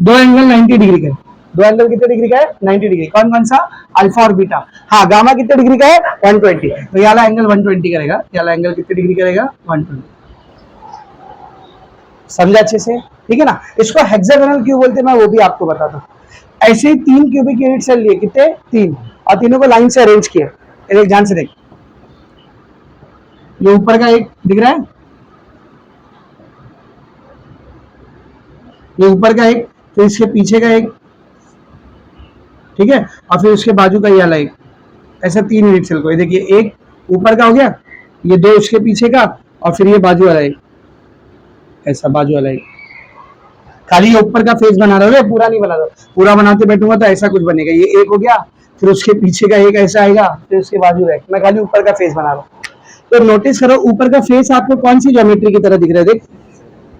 दो एंगल 90 डिग्री का है, दो एंगल कितने डिग्री का है? 90 डिग्री। कौन कौन सा? अल्फा और बीटा। हाँ, गामा कितने डिग्री का है? 120। तो ये वाला एंगल 120 करेगा, ये वाला एंगल कितने डिग्री करेगा? 120। समझा अच्छे से? ठीक है ना। इसको हेक्सागोनल क्यों बोलते हैं मैं वो भी आपको बताता हूँ। ऐसे ही 3 क्यूबिक यूनिट सेल लिए, कितने? 3, और तीनों को लाइन से अरेंज किया। एक ध्यान से देख, ये ऊपर का एक दिख रहा है, ये ऊपर का एक, फिर इसके पीछे का एक, ठीक है, और फिर उसके बाजू का ये वाला एक। ऐसा 3 यूनिट सेल को, ये देखिए, एक ऊपर का हो गया, ये दो उसके पीछे का, और फिर ये बाजू वाला एक, ऐसा बाजू वाला एक। खाली ये ऊपर का फेस बना रहा हो, पूरा नहीं बना रहा। पूरा बनाते बैठूंगा तो ऐसा कुछ बनेगा। ये एक हो गया, फिर उसके पीछे का एक ऐसा आएगा, फिर उसके बाजू का एक। मैं खाली ऊपर का फेस बना रहा हूँ। तो नोटिस करो, ऊपर का फेस आपको कौन सी ज्योमेट्री की तरह दिख रहा है? देख,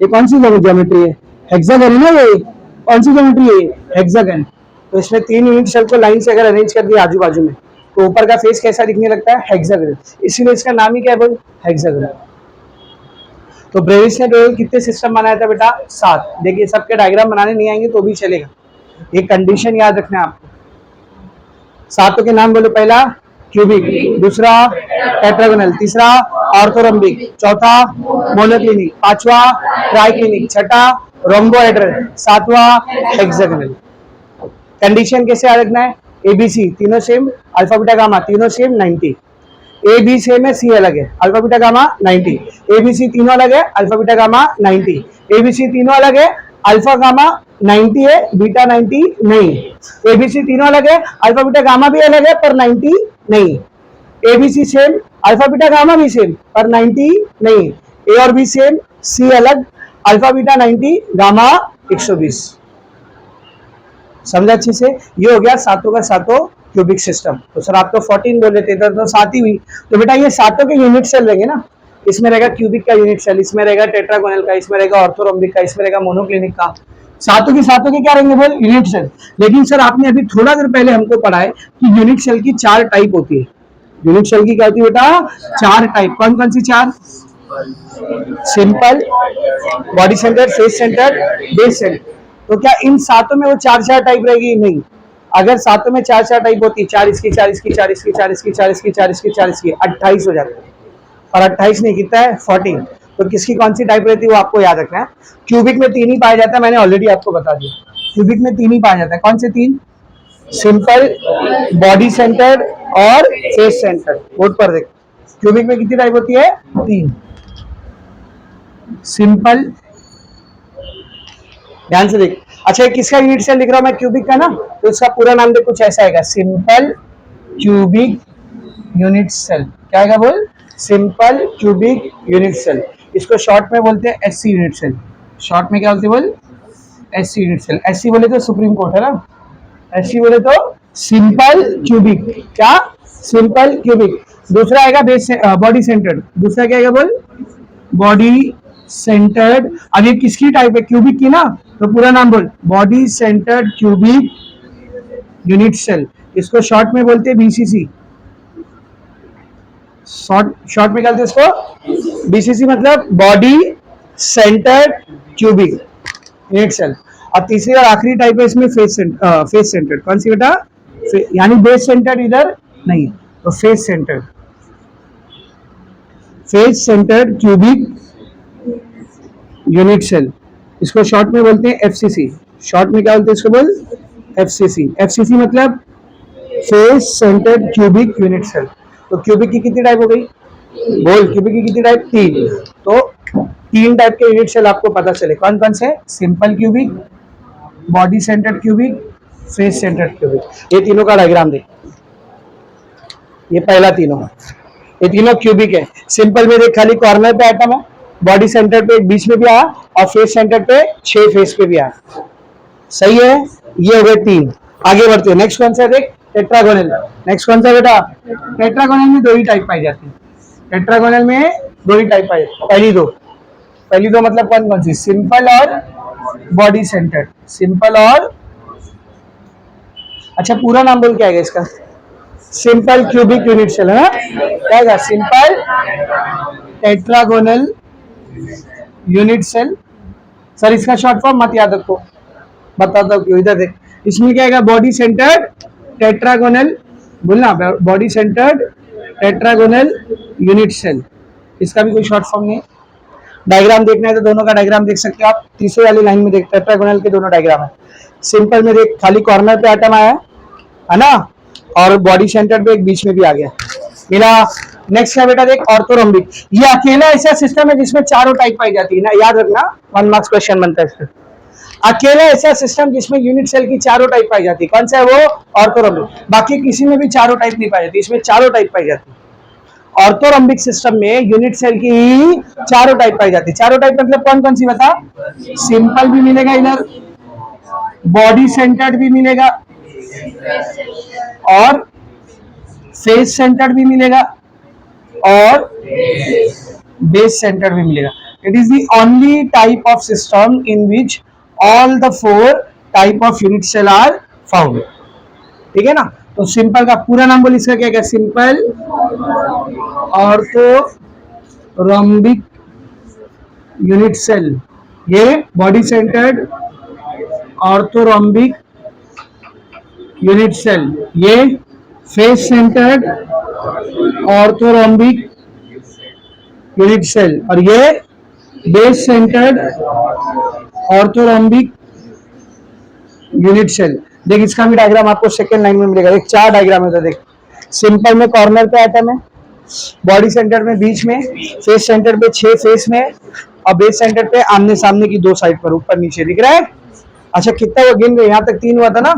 ये कौन सी ज्योमेट्री है? हेक्सागन ना ये। कौन सी ज्योमेट्री है? हेक्सागन। तो इसमें 3 यूनिट सेल को लाइन से अगर अरेंज कर दिया आजू बाजू में, तो ऊपर का फेस कैसा दिखने लगता है? हेक्सागन। इसीलिए इसका नाम ही क्या है बोल? हेक्सागन। तो ब्रेविस ने टोटल कितने सिस्टम बनाया था बेटा? 7। देखिए सबके डायग्राम बनाने नहीं आएंगे तो भी चलेगा, ये कंडीशन याद रखना है आपको। 7 के नाम बोलो। पहला क्यूबिक, दूसरा टेट्रागोनल, तीसरा ऑर्थोरोम्बिक, चौथा मोनोक्लिनिक, पांचवा ट्राइक्लिनिक, छठा रोम्बोहेड्रल, सातवां हेक्सागोनल। कंडीशन कैसे याद रखना है? एबीसी तीनों सेम, अल्फा बीटा गामा तीनों सेम 90। ए बी सेम है, सी अलग है, alpha beta gamma 90। A B C तीनों अलग है, alpha beta gamma 90। A B C तीनों अलग है, अल्फा गामा 90 है, बीटा 90 नहीं। एबीसी तीनों अलग है, अल्फा बीटा गामा भी अलग है पर 90 नहीं। ABC same, alpha beta gamma भी सेम पर 90 नहीं। ए और बी सेम, सी अलग, अल्फा बीटा 90, गामा 120। समझा अच्छे से? ये हो गया सातों का सातों क्यूबिक सिस्टम। तो सर आप तो 14 बोले थे, तो 7 ही हुई। तो बेटा ये सातों के यूनिट सेल रहेंगे ना, इसमें रहेगा क्यूबिक का यूनिट सेल, इसमें रहेगा टेट्रागोनल का, इसमें रहेगा ऑर्थोरोम्बिक का, इसमें रहेगा मोनोक्लिनिक का। सातों के क्या रहेंगे बोल? Unit cell. लेकिन सर आपने अभी थोड़ा देर पहले हमको पढ़ा है कि यूनिट सेल की 4 टाइप होती है। यूनिट सेल की क्या होती है बेटा? 4 टाइप। कौन कौन सी 4? Simple, body centre, face centre, base centre. तो क्या इन सातों में वो 4 टाइप रहेगी? नहीं। अगर सातों में 4 टाइप होती, 4 इसकी, 4 इसकी, 4 इसकी, 4 इसकी, 4 इसकी, 4 इसकी, 4 इसकी, 28 हो जाता है। और 28 नहीं, कितना है? 14। तो किसकी कौन सी टाइप रहती है वो आपको याद रखना है। क्यूबिक में 3 ही पाया जाता है, मैंने ऑलरेडी आपको बता दिया। क्यूबिक में 3 ही पाया जाता है। कौन से 3? सिंपल, बॉडी सेंटर और फेस सेंटर। बोर्ड पर देख, क्यूबिक में कितनी टाइप होती है? 3। सिंपल, ध्यान से देख। अच्छा किसका यूनिट सेल लिख रहा हूं मैं? क्यूबिक का ना, तो इसका पूरा नाम देख, कुछ ऐसा आएगा, सिंपल क्यूबिक यूनिट सेल। क्या आएगा बोल? Simple cubic unit cell. इसको शॉर्ट में बोलते हैं एससी यूनिट सेल। शॉर्ट में क्या बोलते हैं बोल? SC unit cell. एससी बोले तो सुप्रीम कोर्ट है ना, एससी बोले तो सिंपल क्यूबिक। क्या? Simple cubic. दूसरा आएगा बेस, बॉडी सेंटर्ड। दूसरा क्या आएगा बोल? Body centred. अब ये किसकी टाइप है? क्यूबिक की ना, तो पूरा नाम बोल, body centred cubic unit cell. इसको शॉर्ट में बोलते हैं बीसीसी। शॉर्ट में क्या बोलते हैं इसको? बीसीसी, मतलब body centred cubic unit cell. और तीसरी और आखिरी टाइप है इसमें फेस सेंटर्ड। कौन सी बेटा? यानी बेस सेंटर्ड इधर नहीं, तो face centred. Face centred cubic unit cell. इसको शॉर्ट में बोलते हैं एफसीसी। शॉर्ट में क्या बोलते हैं इसको बोल? एफसीसी। एफसीसी मतलब face centred cubic unit cell. तो क्यूबिक की कितनी टाइप हो गई बोल? क्यूबिक की कितनी टाइप? 3। तो 3 टाइप के यूनिट सेल आपको पता चले। कौन कौन से? Simple cubic, body centred cubic, face centred cubic. ये तीनों का डायग्राम देख, ये पहला तीनों, ये तीनों क्यूबिक है। सिंपल में देख, खाली कॉर्नर पे एटम है, बॉडी सेंटर पे बीच में भी आया, और फेस सेंटर पे 6 फेस पे भी आया। सही है? ये हो गए 3। आगे बढ़ते हैं। नेक्स्ट कौन सा देख? टेट्रागोनल। नेक्स्ट कौन सा बेटा? टेट्रागोनल में 2 ही टाइप पाई जाती है। टेट्रागोनल में 2 ही टाइप पाई जाती है। पहली दो मतलब कौन कौन सी? सिंपल और बॉडी सेंटर। सिंपल और, अच्छा पूरा नाम बोल क्या आएगा इसका? सिंपल क्यूबिक यूनिट सेल है ना, क्या आएगा? Simple tetragonal unit cell. Sir इसका शॉर्ट फॉर्म मत याद रखो, बताता हूँ क्यों। इधर देख, इसमें क्या आएगा? बॉडी सेंटर्ड टेट्रागोनल, बोलना, body centred tetragonal unit cell. इसका भी कोई शॉर्ट फॉर्म नहीं है। डायग्राम देखना है तो दोनों का डायग्राम देख सकते हो आप। तीसरी वाली लाइन में देख, टेट्रागोनल के दोनों डायग्राम है। सिंपल में देख, खाली कॉर्नर पे एटम आया है ना, और बॉडी सेंटर पे एक बीच में भी आ गया मिला। नेक्स्ट क्या बेटा देख? ऑर्थोरोम्बिक। ये अकेला ऐसा सिस्टम है जिसमें 4 टाइप पाई जाती है ना, याद रखना, 1 मार्क्स क्वेश्चन बनता है इसमें। अकेला ऐसा सिस्टम जिसमें यूनिट सेल की 4 टाइप पाई जाती है, कौन सा है वो? ऑर्थोरोम्बिक। बाकी किसी में भी 4 टाइप नहीं पाई जाती, इसमें 4 टाइप पाई जाती है। ऑर्थोरोम्बिक सिस्टम में यूनिट सेल की 4 टाइप पाई जाती है। 4 टाइप मतलब कौन कौन सी बता? सिंपल भी मिलेगा इधर, बॉडी सेंटर्ड भी मिलेगा, और फेस सेंटर्ड भी मिलेगा, और बेस सेंटर्ड भी मिलेगा। It is the only type of system in which all the 4 type of unit cell are found. ठीक है ना? तो सिंपल का पूरा नाम बोल, इसका क्या क्या? Simple orthorhombic unit cell. ये body centred orthorhombic unit cell, ये face centred orthorhombic unit cell, और ये base centred orthorhombic unit cell. देख इसका भी डायग्राम आपको सेकंड लाइन में मिलेगा। देख 4 डायग्राम है। देख सिंपल में कॉर्नर पे एटम है, बॉडी सेंटर में बीच में, फेस सेंटर पे 6 फेस में, और बेस सेंटर पे आमने सामने की 2 साइड पर, ऊपर नीचे दिख रहा है। अच्छा कितना वो गिन रहे, यहाँ तक 3 हुआ था ना,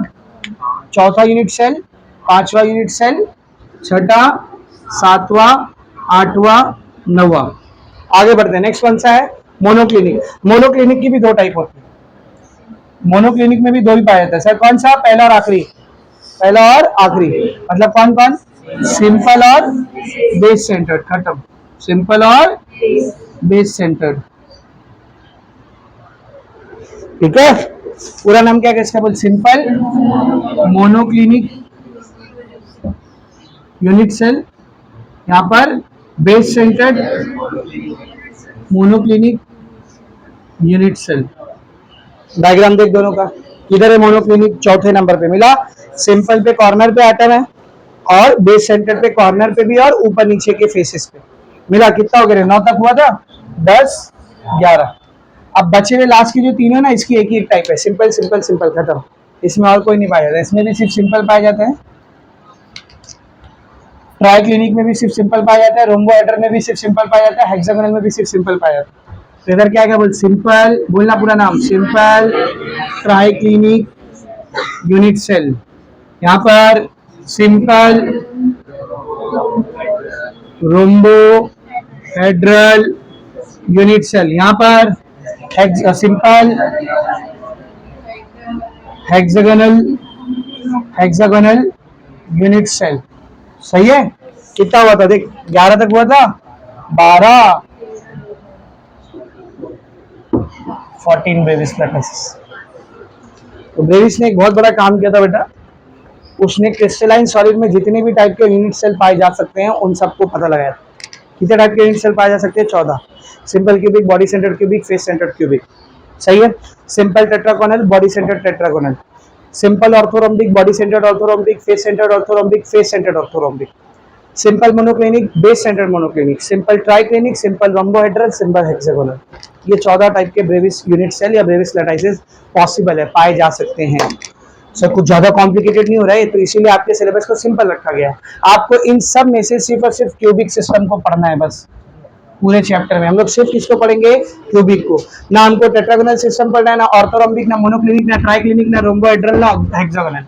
चौथा यूनिट सेल, पांचवा यूनिट सेल, छठा, सातवां, आठवां, नौवा। आगे बढ़ते हैं, नेक्स्ट कौन सा है, मोनोक्लिनिक। मोनोक्लिनिक की भी 2 टाइप होती है, मोनोक्लिनिक में भी 2 ही पाया जाता है सर। कौन सा, पहला और आखिरी, पहला और आखिरी, मतलब कौन कौन, सिंपल और बेस सेंटर्ड, खत्म, सिंपल और बेस सेंटर्ड। ठीक है, पूरा नाम क्या है इसका, बोल, सिंपल मोनोक्लिनिक यूनिट सेल, यहाँ पर base centred monoclinic unit cell. Diagram देख दोनों का, किधर है मोनोक्लिनिक, चौथे नंबर पे मिला। सिंपल पे कॉर्नर पे एटम है और बेस सेंटर पे कॉर्नर पे भी और ऊपर नीचे के फेसेस पे मिला। कितना हो गया, 9 तक हुआ था, 10, 11। अब बचे हुए लास्ट की जो 3 है ना, इसकी एक ही एक टाइप है, सिंपल सिंपल सिंपल, खत्म। इसमें और कोई नहीं पाया जाता, इसमें भी सिर्फ सिंपल पाए जाते हैं, ट्राई क्लिनिक में भी सिर्फ सिंपल पाया जाता है, रोम्बोहेड्रल में भी सिर्फ सिंपल पाया जाता है, हेक्सागोनल में भी सिर्फ सिंपल पाया जाता है। तो इधर क्या क्या बोल, सिंपल, बोलना पूरा नाम, simple triclinic unit cell, यहाँ पर सिंपल रोम्बोहेड्रल यूनिट सेल, यहाँ पर सिंपल हेक्सागोनल यूनिट सेल। सही है, कितना हुआ था देख, 11 तक हुआ था, 12, 14 ब्रेविस प्लेटस। तो ब्रेविस ने एक बहुत बड़ा काम किया था बेटा, उसने क्रिस्टलाइन सॉलिड में जितने भी टाइप के यूनिट सेल पाए जा सकते हैं उन सबको पता लगाया। कितने टाइप के यूनिट सेल पाए जा सकते हैं, 14। Simple cubic, body centred cubic, face centred cubic. सही है, simple tetragonal, body centred tetragonal, simple orthorhombic, body centred orthorhombic, face centred orthorhombic, face centred orthorhombic, simple monoclinic, base centred monoclinic, simple triclinic, simple rhombohedral, simple hexagonal. ये 14 type के Brevis unit cell या Brevis लैटाइसेस possible है, पाए जा सकते हैं। Sir कुछ ज्यादा कॉम्प्लिकेटेड नहीं हो रहा है, तो इसीलिए आपके सिलेबस को सिंपल रखा गया है। आपको इन सब में से सिर्फ और सिर्फ क्यूबिक सिस्टम को पढ़ना है बस। पूरे चैप्टर में हम लोग सिर्फ किसको पढ़ेंगे, क्यूबिक को। ना हमको टेट्रागोनल सिस्टम पढ़ना है, ना ऑर्थोरोम्बिक, ना मोनोक्लिनिक, ना ट्राइक्लिनिक, ना रोम्बोहेड्रल, ना हेक्सागोनल।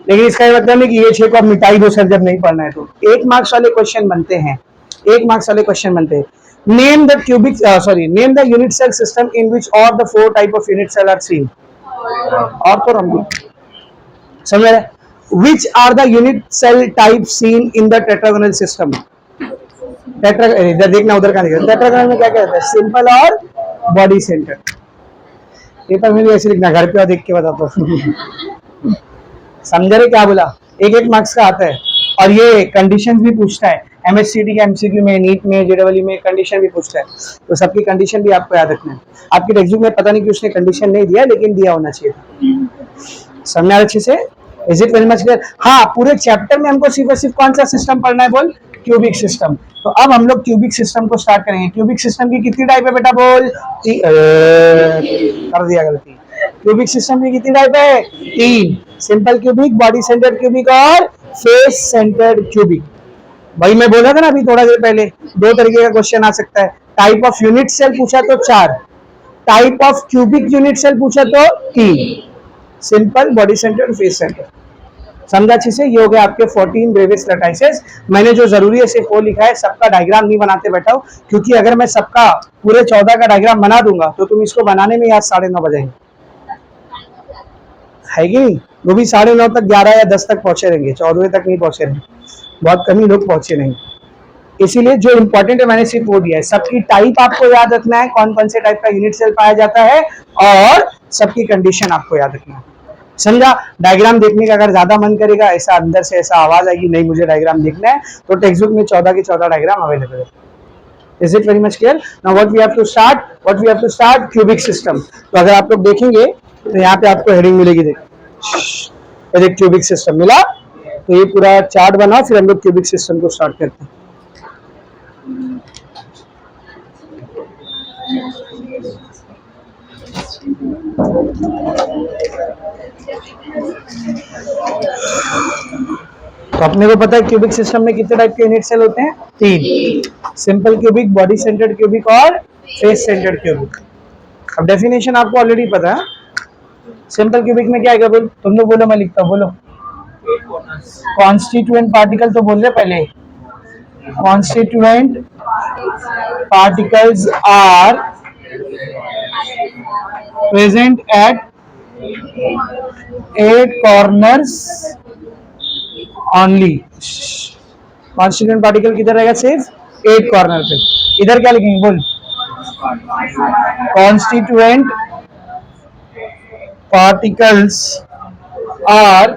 लेकिन इसका ये मतलब नहीं कि ये 6 को आप मिटाई दो सर जब नहीं पढ़ना है तो। 1 मार्क्स वाले क्वेश्चन बनते हैं, 1 मार्क्स वाले क्वेश्चन बनते हैं। Name the cubic, name the unit cell system in which all the 4 type of unit cell are seen. Orthorhombic, समझ रहे, which are the unit cell type seen in the tetragonal system। Tetra, इधर देखना, उधर का देखना। Tetragonal में क्या कहता है, सिंपल और बॉडी सेंटर। पेपर में भी ऐसे लिखना, घर पे देख के बताता हूँ। समझ रहे क्या बोला, 1-1 मार्क्स का आता है। और ये कंडीशन भी पूछता है, एमएससीटी के एमसीक्यू में, नीट में, जेडब्ल्यू में कंडीशन भी पूछता है, तो सबकी कंडीशन भी आपको याद रखना है। आपके टेक्स्ट में पता नहीं कि उसने कंडीशन नहीं दिया, लेकिन दिया होना चाहिए था। समझा अच्छे से, is it very much clear. हाँ, पूरे चैप्टर में हमको सिर्फ और सिर्फ कौन सा सिस्टम पढ़ना है, बोल, क्यूबिक सिस्टम। तो अब हम लोग क्यूबिक सिस्टम को स्टार्ट करेंगे। क्यूबिक सिस्टम की कितनी टाइप है बेटा, बोल, कर दिया गलती। क्यूबिक सिस्टम की कितनी टाइप है, 3, simple cubic, body centred cubic और फेस सेंटर्ड क्यूबिक। भाई मैं बोला था ना अभी थोड़ा देर पहले, 2 तरीके का क्वेश्चन आ सकता है। टाइप ऑफ यूनिट सेल पूछा तो 4, type of cubic unit cell पूछा तो 3, simple, body centred, face centred. समझा अच्छे से। ये हो गया आपके 14 ब्रेविस लैटाइसेस। मैंने जो जरूरी है सिर्फ वो लिखा है, सबका डायग्राम नहीं बनाते बैठा हूं, क्योंकि अगर मैं सबका पूरे 14 का डायग्राम बना दूंगा तो तुम इसको बनाने में आज 9:30 बजेंगे, है कि नहीं। वो भी 9:30 तक, 11 या 10 तक पहुंचे रहेंगे, 14 तक नहीं पहुंचे रहेंगे, बहुत कम ही लोग पहुंचे नहीं। इसीलिए जो इंपॉर्टेंट है मैंने सिर्फ वो दिया है। सबकी टाइप आपको याद रखना है, कौन कौन से टाइप का यूनिट सेल पाया जाता है, और सबकी कंडीशन आपको याद रखना है। समझा। डायग्राम देखने का अगर ज्यादा मन करेगा, ऐसा अंदर से ऐसा आवाज आएगी, नहीं मुझे डायग्राम देखना है, तो टेक्स्ट बुक में 14 के 14 डायग्राम अवेलेबल है। Is it very much clear. Now what we have to start, cubic system. तो अगर आप लोग देखेंगे तो यहाँ पे आपको हेडिंग मिलेगी, देख क्यूबिक सिस्टम मिला, तो ये पूरा चार्ट बना, फिर हम लोग क्यूबिक सिस्टम को स्टार्ट करते हैं। तो अपने को पता है क्यूबिक सिस्टम में कितने टाइप के यूनिट सेल होते हैं, 3, simple cubic, body centred cubic और फेस सेंटर्ड क्यूबिक। अब डेफिनेशन आपको ऑलरेडी पता है, सिंपल क्यूबिक में क्या आएगा बोल, तुम लोग बोलो मैं लिखता हूँ, बोलो। कॉन्स्टिट्यूएंट पार्टिकल तो बोल रहे पहले, constituent particles are present at 8 corners only। Constituent particle किधर रहेगा, सिर्फ 8 कॉर्नर पे। इधर क्या लिखेंगे बोल, कॉन्स्टिट्यूएंट पार्टिकल्स आर,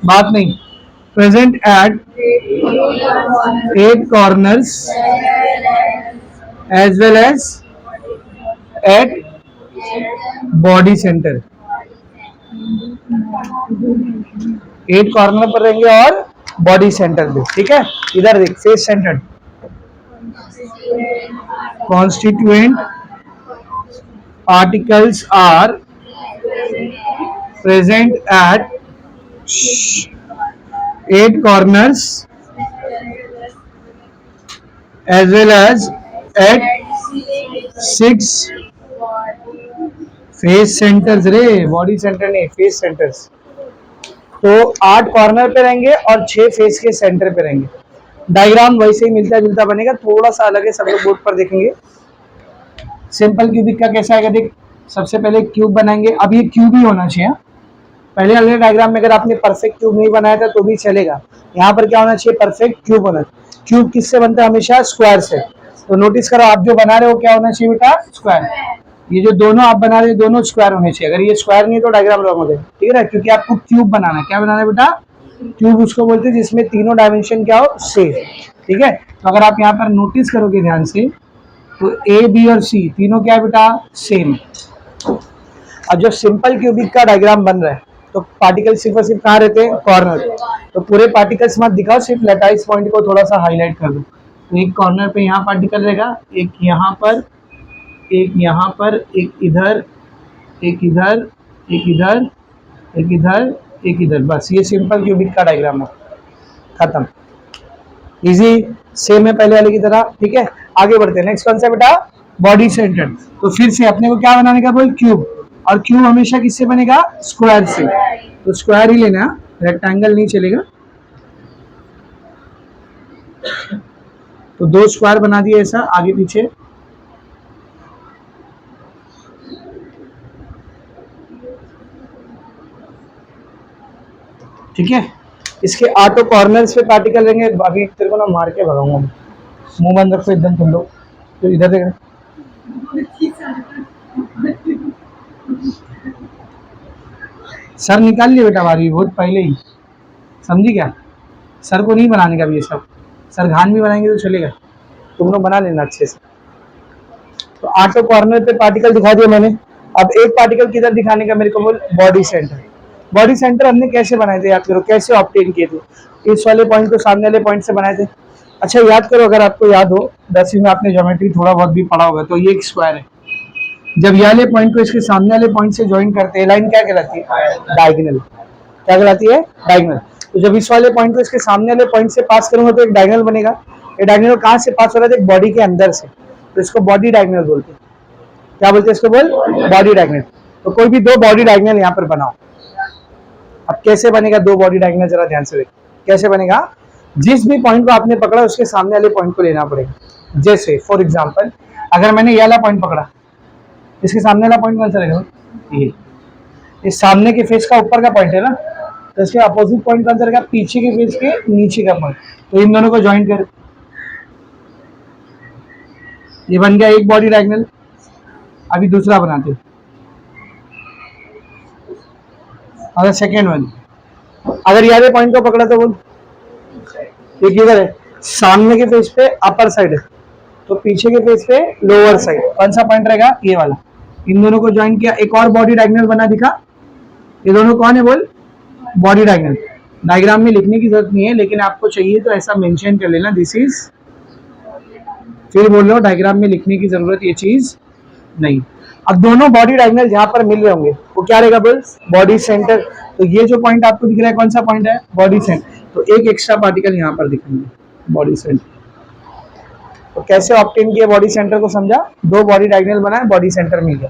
बात नहीं, present at 8 corners as well as at body center। 8 corner पर रहेंगे और बॉडी सेंटर पे, ठीक है। इधर देख, face centred, constituent particles are present at 8 corners as well as at 6 face centres रे, बॉडी सेंटर नहीं, फेस सेंटर्स। तो 8 कॉर्नर पे रहेंगे और 6 फेस के सेंटर पे रहेंगे। डायग्राम वैसे ही मिलता जुलता बनेगा, थोड़ा सा अलग है, सब लोग बोर्ड पर देखेंगे। सिंपल क्यूबिक का कैसा आएगा देख, सबसे पहले क्यूब बनाएंगे। अब ये क्यूब ही होना चाहिए, पहले वाले डायग्राम में अगर आपने परफेक्ट क्यूब नहीं बनाया था तो भी चलेगा। यहाँ पर क्या होना चाहिए, परफेक्ट क्यूब होना चाहिए। क्यूब किससे बनता है, हमेशा स्क्वायर से। तो नोटिस करो, आप जो बना रहे हो क्या होना चाहिए बेटा, स्क्वायर। ये जो दोनों आप बना रहे हो दोनों स्क्वायर होने चाहिए। अगर ये स्क्वायर नहीं तो डायग्राम रॉन्ग हो जाएगा, ठीक है ना, क्योंकि आपको क्यूब बनाना है। क्या बनाना है बेटा, क्यूब उसको बोलते हैं जिसमें तीनों डायमेंशन क्या हो, सेम, ठीक है। तो अगर आप यहाँ पर नोटिस करोगे ध्यान से, तो ए बी और सी तीनों क्या है बेटा, सेम। अब जो सिंपल क्यूबिक का डायग्राम बन रहा है तो पार्टिकल सिर्फ और सिर्फ कहाँ रहते हैं, कॉर्नर। तो पूरे पार्टिकल्स मत दिखाओ, सिर्फ लेटाइस पॉइंट को थोड़ा सा हाईलाइट कर दो। तो एक कॉर्नर पे यहाँ पार्टिकल रहेगा, एक यहाँ पर, एक यहाँ पर, एक इधर, एक इधर, एक इधर, एक इधर, एक इधर। बस ये सिंपल क्यूबिक का डायग्राम है, खत्म। इजी, सेम है पहले वाले की तरह, ठीक है। आगे बढ़ते हैं, नेक्स्ट कौन सा बेटा, बॉडी सेंटर। तो फिर से अपने को क्या बनाने का बोल, क्यूब। और क्यूब हमेशा किससे बनेगा, स्क्वायर से। तो स्क्वायर ही लेना, रेक्टेंगल नहीं चलेगा। तो 2 स्क्वायर बना दिए ऐसा, आगे पीछे। ठीक है, इसके 8 कॉर्नर्स पे पार्टिकल रहेंगे। अभी तेरे को ना मार के भगाऊंगा, मुंह बंद रखो एकदम तुम लोग। तो इधर देख, सर निकाल लिए बेटा बारी बहुत पहले ही, समझी क्या। सर को नहीं बनाने का भी ये सब, सर घान भी बनाएंगे तो चलेगा, तुम लोग बना लेना अच्छे से। तो 8 कॉर्नर पे पार्टिकल दिखा दिया मैंने। अब एक पार्टिकल किधर दिखाने का मेरे को बोल, बॉडी सेंटर। बॉडी सेंटर हमने कैसे बनाए थे, याद करो, कैसे ऑब्टेन किए थे। इस वाले पॉइंट को सामने वाले पॉइंट से बनाए थे। अच्छा याद करो, अगर आपको याद हो 10वीं में आपने ज्योमेट्री थोड़ा बहुत भी पढ़ा होगा, तो ये एक स्क्वायर है। जब ये वाले पॉइंट को इसके सामने वाले पॉइंट से ज्वाइन करते हैं, लाइन क्या कहलाती है, डायगोनल। क्या कहलाती है, डायगोनल। तो जब इस वाले पॉइंट को इसके सामने वाले पॉइंट से पास करूंगा तो एक डायगोनल बनेगा। ये डायगोनल कहाँ से पास हो रहा है, एक बॉडी के अंदर से, तो इसको बॉडी डायगोनल बोलते हैं। क्या बोलते हैं इसको बोल, बॉडी डायगोनल। तो कोई भी 2 बॉडी डायगोनल यहाँ पर बनाओ। अब कैसे बनेगा 2 बॉडी डायगोनल, जरा ध्यान से देखो कैसे बनेगा। जिस भी पॉइंट को आपने पकड़ा उसके सामने वाले पॉइंट को लेना पड़ेगा। जैसे फॉर एग्जांपल, अगर मैंने ये वाला पॉइंट पकड़ा, इसके सामने वाला पॉइंट कौन सा रहेगा, ये। इस सामने के फेस का ऊपर का पॉइंट है ना, तो इसके अपोजिट पॉइंट कौन सा रहेगा, पीछे के फेस के नीचे का पॉइंट। तो इन दोनों को ज्वाइन कर, ये बन गया एक बॉडी डायगोनल। अभी दूसरा बनाते हैं, अगर सेकेंड वन, अगर ये वाले पॉइंट को पकड़ा तो बोल, ये किधर है, सामने के फेस पे अपर साइड है, तो पीछे के फेस पे लोअर साइड। कौन सा पॉइंट रहेगा, ये वाला। इन दोनों को ज्वाइन किया, एक और बॉडी डायगोनल बना दिखा। ये दोनों कौन है बोल, बॉडी डायगोनल। डायग्राम में लिखने की जरूरत नहीं है, लेकिन आपको चाहिए तो ऐसा मेंशन कर लेना, दिस इज। फिर बोल लो, डायग्राम में लिखने की जरूरत ये चीज नहीं। अब दोनों बॉडी डायगोनल जहां पर मिल रहे होंगे वो क्या रहेगा बोल, बॉडी सेंटर। तो ये जो पॉइंट आपको दिख रहा है कौन सा पॉइंट है, बॉडी सेंटर। तो एक एक्स्ट्रा पार्टिकल यहाँ पर दिखेंगे, बॉडी सेंटर। तो कैसे ऑब्टेन किया बॉडी सेंटर को समझा, 2 बॉडी डायगोनल बनाए, बॉडी सेंटर मिल गया।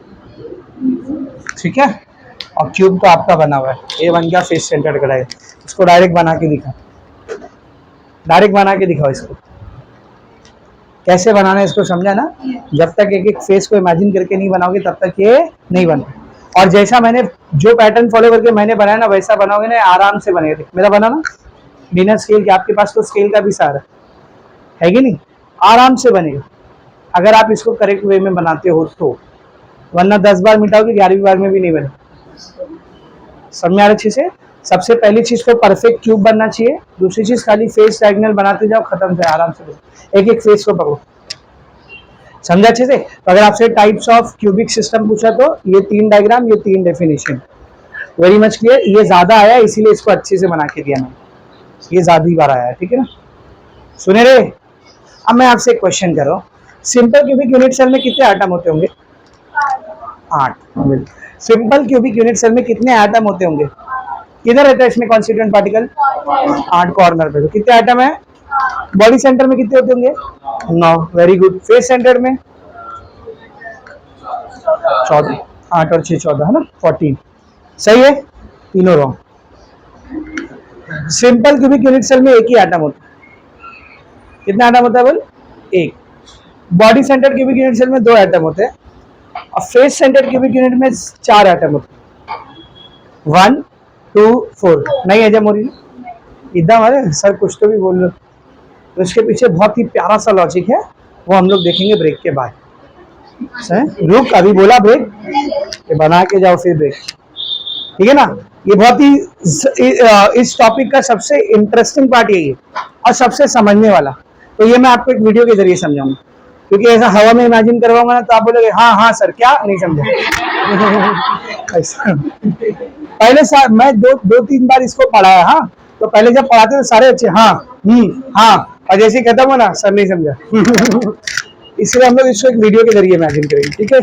ठीक है। और क्यूब तो आपका बना हुआ है, ये बन गया फेस सेंटर्ड कढ़ाई। इसको डायरेक्ट बना के दिखा, डायरेक्ट बना के दिखाओ इसको, कैसे बनाना है इसको, समझा ना। जब तक एक एक फेस को इमेजिन करके नहीं बनाओगे तब तक ये नहीं बनता। और जैसा मैंने जो पैटर्न फॉलो करके मैंने बनाया ना वैसा बनाओगे ना, आराम से बनेगा। मेरा बना ना बिना स्केल के, आपके पास तो स्केल का भी सहारा है कि नहीं, आराम से बनेगा अगर आप इसको करेक्ट वे में बनाते हो तो, वरना 10 बार मिटाओगे 11वीं बार में भी नहीं बनेगा। समझ में आ रहा अच्छे से। सबसे पहली चीज तो परफेक्ट क्यूब बनना चाहिए, दूसरी चीज खाली फेस डायगोनल बनाते जाओ, खत्म से आराम से एक एक फेस को पकड़ो। समझा अच्छे से। तो अगर आपसे टाइप्स ऑफ क्यूबिक सिस्टम पूछा तो ये 3 डायग्राम, ये 3 डेफिनेशन, वेरी मच क्लियर। ये ज्यादा आया इसीलिए इसको अच्छे से बना के दिया मैंने, ये ज्यादा ही बार आया है, ठीक है ना। सुने रे, अब मैं आपसे एक क्वेश्चन कर रहा हूँ, सिंपल क्यूबिक यूनिट सेल में कितने एटम होते होंगे? 8। सिंपल क्यूबिक यूनिट सेल में कितने एटम होते होंगे? किधर रहता है इसमें कॉन्स्टिट्यूएंट पार्टिकल? 8 कॉर्नर पे। तो कितने एटम है? बॉडी सेंटर में कितने होते होंगे? 9। Very good. फेस सेंटर में 14, 8 और 6 14 है ना, 14। सही है, तीनों wrong. Simple cubic unit cell में एक ही एटम होता है। कितना एटम होता है बोल? एक। Body centre cubic unit cell में 2 एटम होते हैं, और फेस सेंटर क्यूबिक यूनिट में 4 एटम होते हैं। 1 2 4। नहीं है जब मोरी एकदम, अरे सर कुछ तो भी बोल लो। तो इसके पीछे बहुत ही प्यारा सा लॉजिक है, वो हम लोग देखेंगे ब्रेक के बाद। रुक, अभी बोला ब्रेक, ये बना के जाओ फिर ब्रेक, ठीक है ना। ये बहुत ही इस टॉपिक का सबसे इंटरेस्टिंग पार्ट यही है और सबसे समझने वाला। तो ये मैं आपको एक वीडियो के जरिए समझाऊंगा, क्योंकि ऐसा हवा में इमेजिन करवाऊंगा ना तो आप बोलोगे हाँ हाँ सर, क्या नहीं समझा। ऐसा पहले मैं 2-3 बार इसको पढ़ाया। हाँ, तो पहले जब पढ़ाते तो सारे अच्छे हाँ हाँ, और जैसे ही खत्म हो ना सर नहीं समझा। इसलिए हम लोग इसको एक वीडियो के जरिए इमेजिन करेंगे, ठीक है।